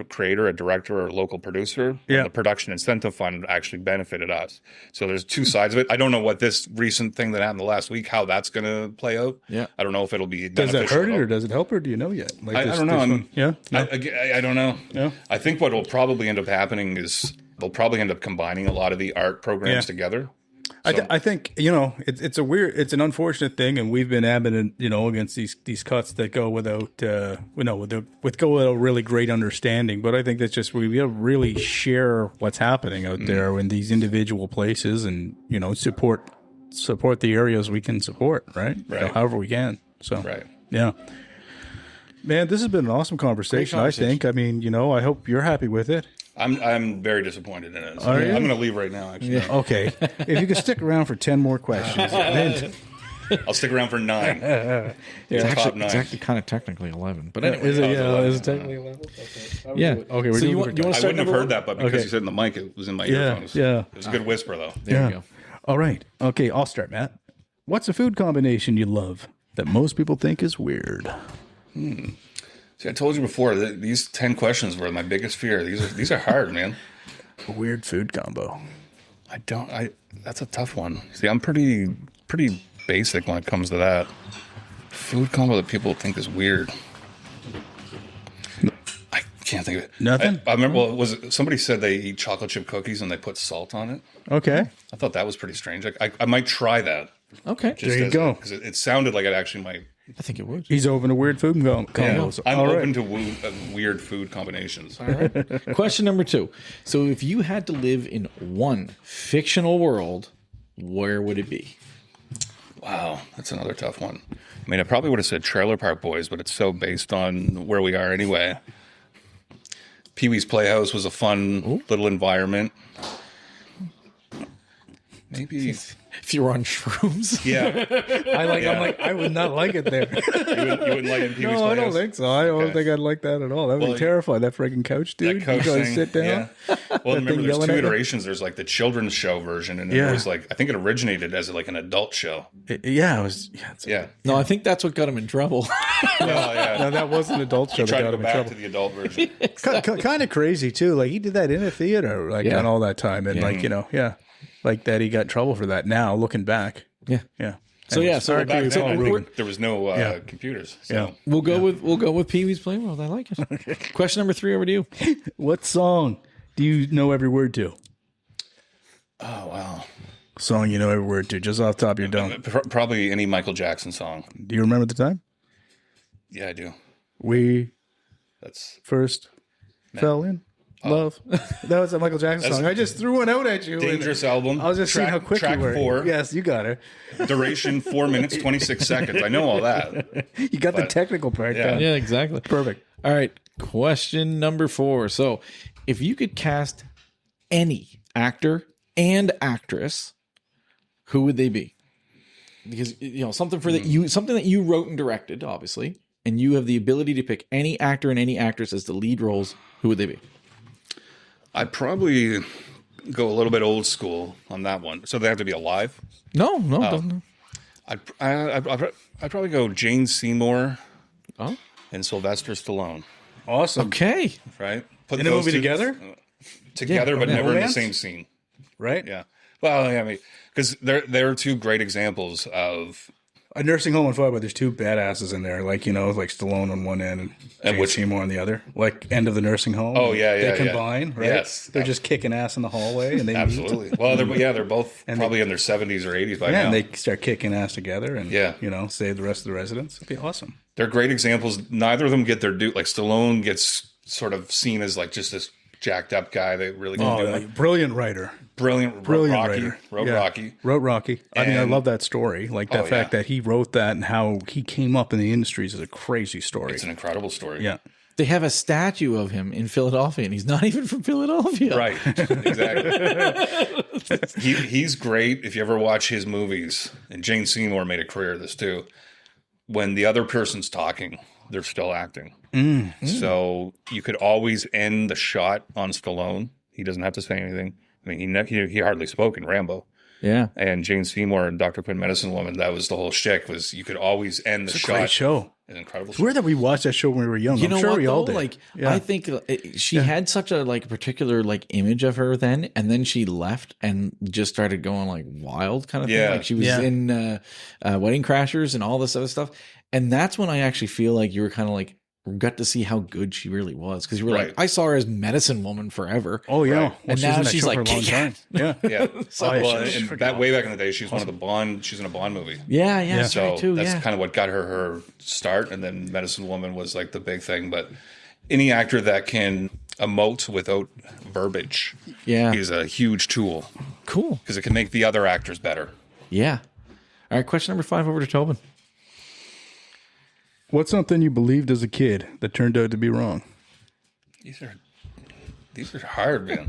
creator, a director, or a local producer. Yeah. The production incentive fund actually benefited us. So there's 2 sides of it. I don't know what this recent thing that happened the last week, how that's going to play out. Yeah. I don't know if it'll be beneficial. Does it hurt it or does it help, or do you know yet? Like I don't know. No? I don't know. Yeah. I think what will probably end up happening is they'll probably end up combining a lot of the art programs together. So. I think, it's an unfortunate thing, and we've been adamant, against these cuts that go without, go without really great understanding. But I think that's just, we really share what's happening out there in these individual places, and, support the areas we can support, right? However we can. So, yeah. Man, this has been an awesome conversation, I think. I mean, I hope you're happy with it. I'm very disappointed in it. So I'm going to leave right now, actually. Yeah. Okay. If you could stick around for 10 more questions. I'll stick around for 9. It's Top actually, 9. it's actually kind of technically 11. But anyway. Is it? Oh, Yeah, it's is it technically 11? Okay. Yeah. Okay, we're So doing you want to I start wouldn't have number heard one? that, but because Okay. you said in the mic, it was in my Yeah, earphones. yeah. It was a good whisper, though. There you go. All right. Okay, I'll start, Matt. What's a food combination you love that most people think is weird? See, I told you before that these 10 questions were my biggest fear. These are hard, man. A weird food combo. That's a tough one. See, I'm pretty basic when it comes to that. Food combo that people think is weird. I can't think of it. Nothing? I remember, somebody said they eat chocolate chip cookies and they put salt on it. Okay. I thought that was pretty strange. I might try that. Okay. There you go. Because it sounded like it actually might. I think it would. He's open to weird food combos. I'm All open right. to weird food combinations. Question number 2. So if you had to live in one fictional world, where would it be? Wow, that's another tough one. I mean, I probably would have said Trailer Park Boys, but it's so based on where we are anyway. Pee-wee's Playhouse was a fun little environment. Maybe If you were on shrooms? yeah. I'm like, I would not like it there. You wouldn't like it in Pee-wee's No, I don't Playhouse? think so. I don't Okay. think I'd like that at all. That would Well, be terrifying. That freaking couch, dude. That coach you gotta thing, sit down. Yeah. Well, remember, thing there's yelling 2 at you? iterations. There's like the children's show version, and then Yeah. there was like I think it originated as like an adult show. Yeah, it was. Yeah, Yeah. No, I think that's what got him in trouble. Oh yeah. no, that was an adult show. Tried That to got go him in back trouble. to the adult version. Kind of crazy too. Like he did that in a theater, like Yeah. and all that time, and like like that he got in trouble for that. Now looking back, Yeah. yeah. So yeah, so Back it's then, all I think ruined. there was no computers. So. we'll go with Pee-wee's Playworld. I like it. Question number 3 over to you. What song do you know every word to? Oh wow. Song you know every word to, just off the top of your dome. Probably any Michael Jackson song. Do you remember the time Yeah, I do. we That's first fell in love? That was a Michael Jackson song. I just threw one out at you. and Dangerous album. I was just seeing how quick track you were. 4. Yes, you got it. Duration 4 minutes 26 seconds. I know all that. You got the technical part yeah. down. Yeah, exactly. Perfect. All right. Question number 4. So if you could cast any actor and actress, who would they be? Because something that you wrote and directed, obviously, and you have the ability to pick any actor and any actress as the lead roles. Who would they be? I'd probably go a little bit old school on that one. So they have to be alive. No, doesn't. I'd probably go Jane Seymour Oh, and Sylvester Stallone. Awesome. okay. Right? Put In a those movie two together? together, but never in the romance? same scene. Right? Yeah. Well, yeah, I mean, because they're 2 great examples of A nursing home on fire, but there's 2 badasses in there, like like Stallone on one end and Jane Seymour on the other. Like end of the nursing home. Oh, yeah, yeah, They yeah. combine, right? Yes. They're just kicking ass in the hallway, and they meet. absolutely. Well, they're both probably in their 70s or 80s by Yeah, now. and they start kicking ass together, and Yeah. save the rest of the residents. It'd be awesome. They're great examples. Neither of them get their due. Like Stallone gets sort of seen as like just this jacked up guy that really didn't do anything. Brilliant writer. Brilliant Rocky. writer. Wrote Yeah. Rocky. Wrote Rocky. I mean, I And- love that story. Like the Oh, fact yeah. that he wrote that and how he came up in the industries is a crazy story. It's an incredible story. Yeah. They have a statue of him in Philadelphia, and he's not even from Philadelphia. Right. Exactly. He's great. If you ever watch his movies, and Jane Seymour made a career of this too, when the other person's talking, they're still acting. So you could always end the shot on Stallone. He doesn't have to say anything. I mean, he hardly spoke in Rambo. Yeah. And Jane Seymour and Dr. Quinn Medicine Woman, that was the whole shtick, was you could always end the shot. Great show. An incredible It's weird that we watched that show when we were young. You I'm know sure what, we all though? did. Like, Yeah. I think she had such a particular image of her then, and then she left and just started going wild kind of thing. Yeah. Like she was Yeah. in Wedding Crashers and all this other stuff, and that's when I actually feel like you were kind of got to see how good she really was, because you were Right. I saw her as Medicine Woman forever. Oh yeah, Right. well, And she now was in that she's show like, for a long kick time. Yeah, Yeah. Oh, yeah, Well, she was and freaking that way back in the day, she was one of the Bond. She's in a Bond movie. Yeah, that's So right too. that's Yeah. kind of what got her start, and then Medicine Woman was the big thing. But any actor that can emote without verbiage Yeah. is a huge tool, Cool. because it can make the other actors better. Yeah. All right, question number 5 over to Tobin. What's something you believed as a kid that turned out to be wrong? These are These are hard, man.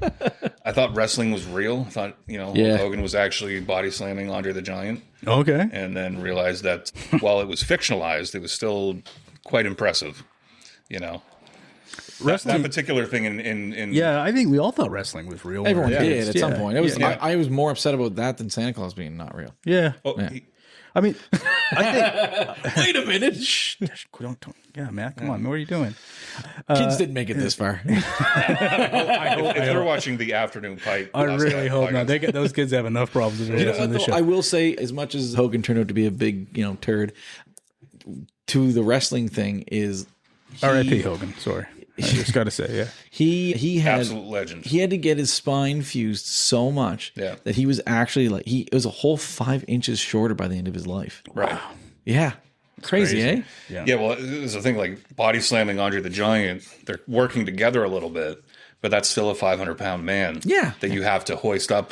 I thought wrestling was real. I thought, Yeah. Hogan was actually body slamming Andre the Giant. Okay. And then realized that while it was fictionalized, it was still quite impressive. That particular thing in Yeah, I think we all thought wrestling was real. Everyone Right? did at some Yeah. point. It was. Yeah. I was more upset about that than Santa Claus being not real. Yeah. Oh, Yeah. I mean, I think. Wait a minute. Shh, don't. Yeah, Matt, come on. What are you doing? Kids didn't make it this far. if they're watching the afternoon pipe, I really hope not. Those kids have enough problems with You know on what, this though? show. I will say, as much as Hogan turned out to be a big, turd, to the wrestling thing is R.I.P. Hogan. Sorry, I just got to say, yeah. absolute he had legend. he had to get his spine fused so much that he was actually it was a whole 5 inches shorter by the end of his life. Right. Yeah, crazy, eh? Yeah, well, there's a thing like body slamming Andre the Giant. They're working together a little bit, but that's still a 500-pound man. Yeah. That you have to hoist up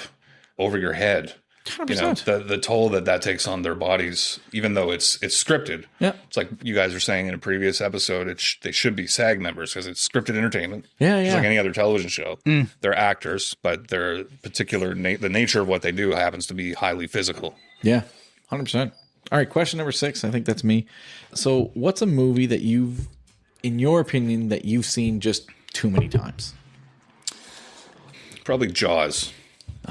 over your head. 100%. The toll that takes on their bodies, even though it's scripted. Yeah. It's like you guys were saying in a previous episode, they should be SAG members because it's scripted entertainment. Yeah, Just yeah. like any other television show. They're actors, but their particular the nature of what they do happens to be highly physical. Yeah, 100%. All right, question number 6. I think that's me. So, what's a movie that in your opinion, that you've seen just too many times? Probably Jaws.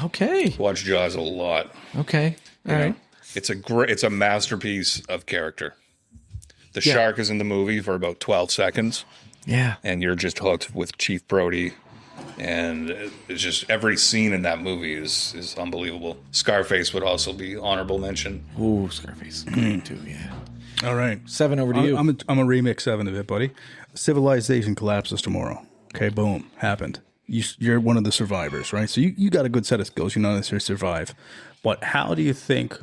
Okay. Watch Jaws a lot. Okay. All right. It's a masterpiece of character. The shark is in the movie for about 12 seconds, Yeah. and you're just hooked with Chief Brody. And it's just every scene in that movie is unbelievable. Scarface would also be honorable mention. Ooh, Scarface. Great too, yeah. All right. 7 over to you. I'm a remix 7 of it, buddy. Civilization collapses tomorrow. Okay, boom, happened. You're one of the survivors, right? So you got a good set of skills. You know how to survive. But how do you think,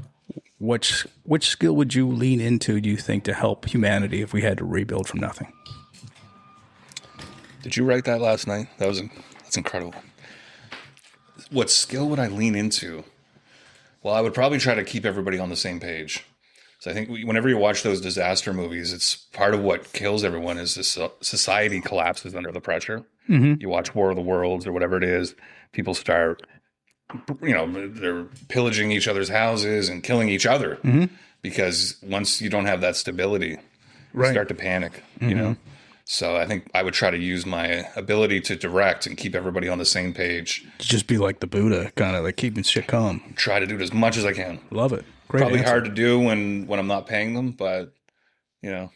which skill would you lean into, do you think, to help humanity if we had to rebuild from nothing? Did you write that last night? That's incredible. What skill would I lean into? Well, I would probably try to keep everybody on the same page. So I think whenever you watch those disaster movies, it's part of what kills everyone is this society collapses under the pressure. Mm-hmm. You watch War of the Worlds or whatever it is, people start, they're pillaging each other's houses and killing each other because once you don't have that stability, you start to panic, So I think I would try to use my ability to direct and keep everybody on the same page. Just be like the Buddha, kind of like keeping shit calm. Try to do it as much as I can. Love it. Great Probably answer. hard to do when I'm not paying them, but you have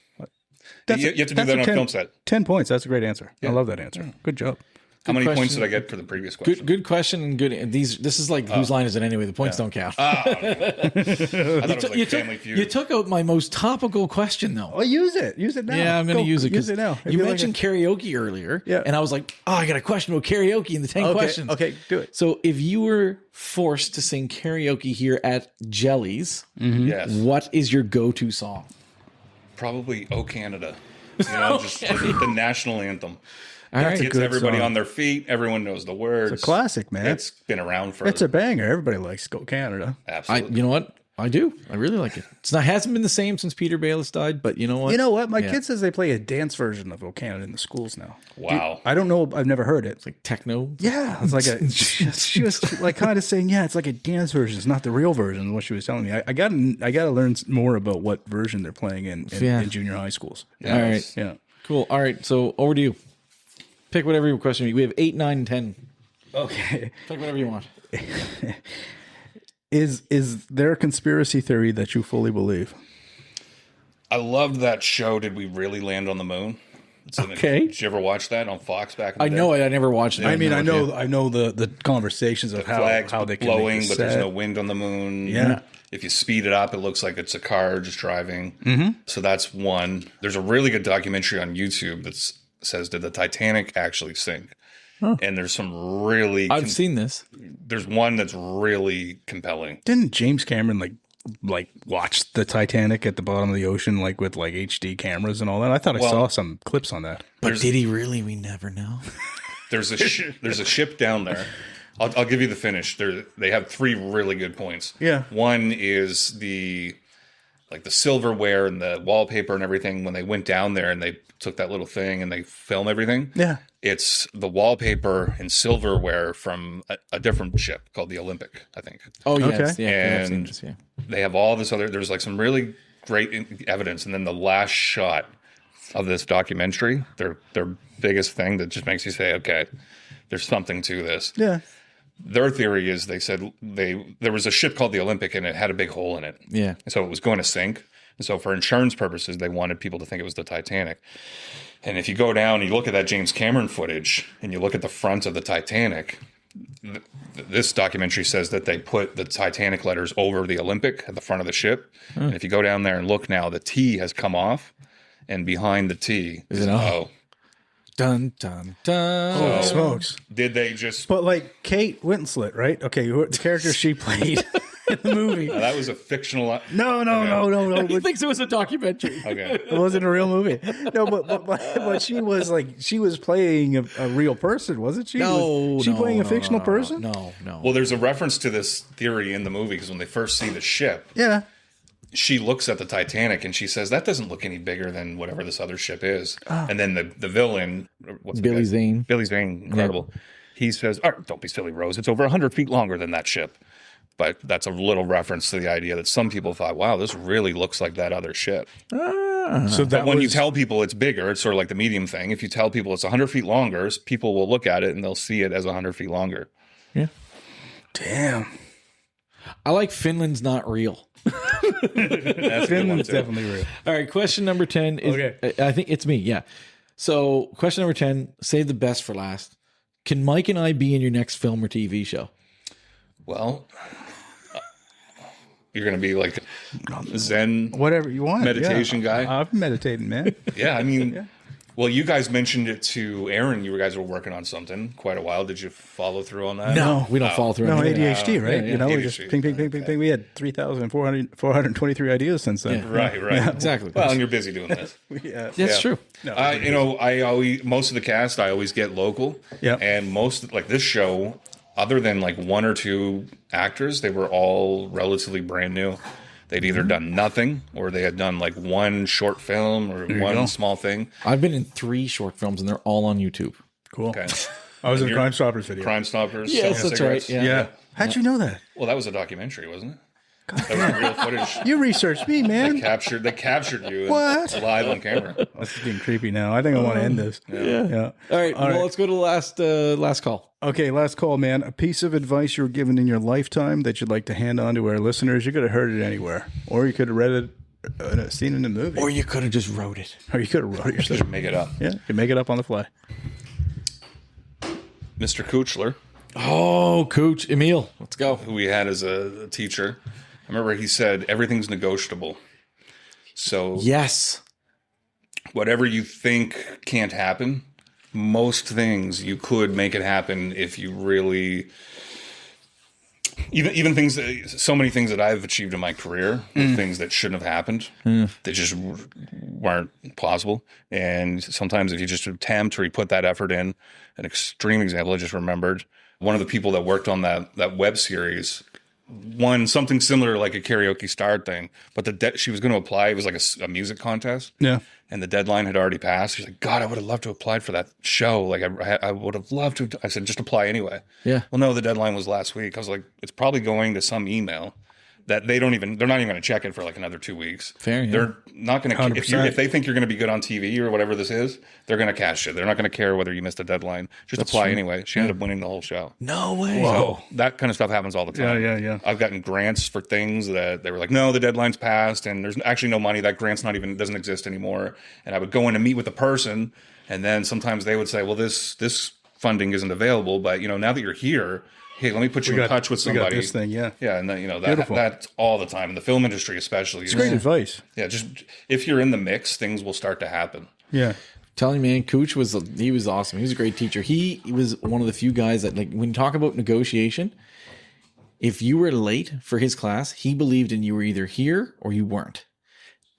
to do that on a film set. 10 points. That's a great answer. I love that answer. Good job. How many question. points did I get for the previous question? Good question and good. This is like whose line is it anyway? The points don't count. I thought it was like Family Feud. You took out my most topical question though. Oh, use it. Use it now. Yeah, I'm going to use it because Use it now. If you like mentioned karaoke earlier, Yeah. and I was like, oh, I got a question about karaoke in the 10 questions. Okay, do it. So if you were forced to sing karaoke here at Jellies, Yes. what is your go-to song? Probably "Oh Canada." Just the national anthem. All right. Gets good everybody song. on their feet. Everyone knows the words. It's a classic, man. It's been around for It's a banger. Everybody likes Go Canada. absolutely. You know what? I do. I really like it. Hasn't been the same since Peter Bayless died, but you know what? You know what? My Yeah. kid says they play a dance version of Go Canada in the schools now. Wow. I don't know. I've never heard it. Like techno. Yeah, it's like she was like kind of saying, yeah, it's like a dance version. It's not the real version. What she was telling me, I got to learn more about what version they're playing in junior high schools. All right. Yeah. Cool. All right. So over to you. Pick whatever your question. We have 8, 9, and 10. Okay. Pick whatever you want. Is there a conspiracy theory that you fully believe? I loved that show. Did we really land on the moon? Okay. Did you ever watch that on Fox back in the I day? know it. I never watched it. I mean, I know the conversations of Flags how they can blowing, make it but there's set. no wind on the moon. Yeah. If you speed it up, it looks like it's a car just driving. Mm-hmm. So that's one. There's a really good documentary on YouTube that says, did the Titanic actually sink? Huh. And there's some really... I've seen this. There's one that's really compelling. Didn't James Cameron like watch the Titanic at the bottom of the ocean with HD cameras and all that? I thought I saw some clips on that. But did he really? We never know. There's a ship down there. I'll give you the finish. They have 3 really good points. Yeah. One is the like the silverware and the wallpaper and everything, when they went down there and they took that little thing and they film everything. Yeah. It's the wallpaper and silverware from a different ship called the Olympic, I think. Oh, yes. Okay. Yeah, I've seen And this, yeah. they have all this other, there's like some really great evidence. And then the last shot of this documentary, their biggest thing that just makes you say, okay, there's something to this. Yeah. Their theory is they said there was a ship called the Olympic and it had a big hole in it. Yeah. And so it was going to sink. And so for insurance purposes, they wanted people to think it was the Titanic. And if you go down and you look at that James Cameron footage and you look at the front of the Titanic, this documentary says that they put the Titanic letters over the Olympic at the front of the ship. And if you go down there and look now, the T has come off, and behind the T is an O. Dun, dun, dun. Holy smokes. Did they just... But like Kate Winslet, right? Okay, the character she played in the movie. that was a fictional... No. He thinks it was a documentary. Okay. It wasn't a real movie. No, but she was playing a real person, wasn't she? Was she playing a fictional person? No. Well, there's a reference to this theory in the movie because when they first see the ship, Yeah. she looks at the Titanic and she says, that doesn't look any bigger than whatever this other ship is. And then the villain, what's Billy Zane. Billy Zane, incredible. He says, oh, don't be silly, Rose. It's over 100 feet longer than that ship. But that's a little reference to the idea that some people thought, wow, this really looks like that other ship. So that But when you tell people it's bigger, it's sort of like the medium thing. If you tell people it's 100 feet longer, people will look at it and they'll see it as 100 feet longer. Yeah. Damn. I like Finland's not real. That's Finland's definitely real. All right, question number 10 is, Okay. I think it's me, yeah. So, question number 10, save the best for last. Can Mike and I be in your next film or TV show? Well, you're going to be like Zen Whatever you want. meditation guy. I'm meditating, man. Yeah, I mean, well, you guys mentioned it to Aaron. You guys were working on something quite a while. Did you follow through on that? No, we don't follow through No, on anything. ADHD, right? Yeah, You know, we ADHD. just ping. We had 3,423 ideas since then. Right. Exactly. Well, and you're busy doing this. Yeah. That's true. I always, most of the cast, I always get local. Yeah. And most, like this show, other than like one or two actors, they were all relatively brand new. They'd either done nothing or they had done like one short film or one small thing. I've been in 3 short films, and they're all on YouTube. Cool. Okay. I was in Crime Stoppers video. Crime Stoppers. Yes, selling that's cigarettes. right. Yeah. How'd you know that? Well, that was a documentary, wasn't it? That was real footage. You researched me, man. They captured you What? live on camera. This is getting creepy now. I think I want to end this. Yeah. All right, well, let's go to the last call. Okay, last call, man. A piece of advice you were given in your lifetime that you'd like to hand on to our listeners. You could have heard it anywhere, or you could have read it, seen it in a movie, Or you could have just wrote it. or you could have wrote it yourself. Make it up. Yeah, you can make it up on the fly. Mr. Kuchler, Oh, Coach Emil, let's go. who we had as a teacher, I remember he said everything's negotiable. So Yes. whatever you think can't happen, most things you could make it happen if you really even things that, so many things that I've achieved in my career were things that shouldn't have happened. They just weren't possible. And sometimes if you just attempt or you put that effort in, an extreme example I just remembered, one of the people that worked on that web series won something similar, like a karaoke star thing, but she was going to apply. It was like a music contest. Yeah. And the deadline had already passed. She's like, God, I would have loved to have applied for that show. Like, I would have loved to. I said, just apply anyway. Yeah. Well, no, the deadline was last week. I was like, it's probably going to some email that they're not even going to check it for like another 2 weeks. Fair, yeah. They're not going to, if they think you're going to be good on TV or whatever this is, they're going to catch it. They're not going to care whether you missed a deadline. Just apply anyway. She ended up winning the whole show. No way. So that kind of stuff happens all the time. Yeah. I've gotten grants for things that they were like, no, the deadline's passed and there's actually no money. That grant's doesn't exist anymore. And I would go in and meet with the person. And then sometimes they would say, well, this funding isn't available, but now that you're here, hey, let me put you in touch with somebody. We got this thing, yeah. Yeah, and then, that's all the time in the film industry, especially. It's great advice. Yeah, just if you're in the mix, things will start to happen. Yeah. Telling you, man, Cooch was awesome. He was a great teacher. He was one of the few guys that, like, when you talk about negotiation, if you were late for his class, he believed in you were either here or you weren't.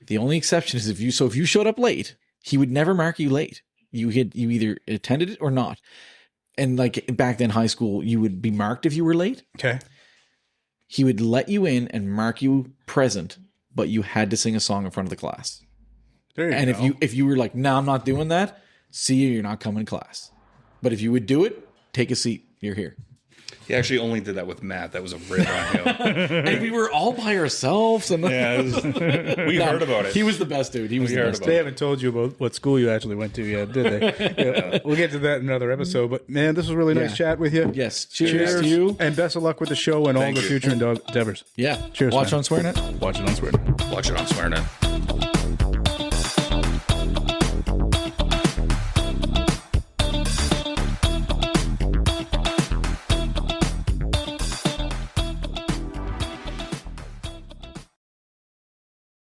The only exception is if you showed up late, he would never mark you late. You either attended it or not. And like back then, high school, you would be marked if you were late. Okay. He would let you in and mark you present but you had to sing a song in front of the class. There you And go. if you were like, no, I'm not doing that, see you, you're not coming to class. But if you would do it, take a seat. You're here. He actually only did that with Matt. That was a rip on him. And we were all by ourselves. And Yeah, we heard about it. He was the best dude. He was the heard best about They dude. haven't told you about what school you actually went to yet, did they? Yeah, we'll get to that in another episode. But man, this was really nice Yeah. chat with you. Yes. Cheers to you. And best of luck with the show and all Thank the you. future endeavors. Yeah. Cheers, Watch man. on SwearNet. Watch it on Swear. Watch it on SwearNet.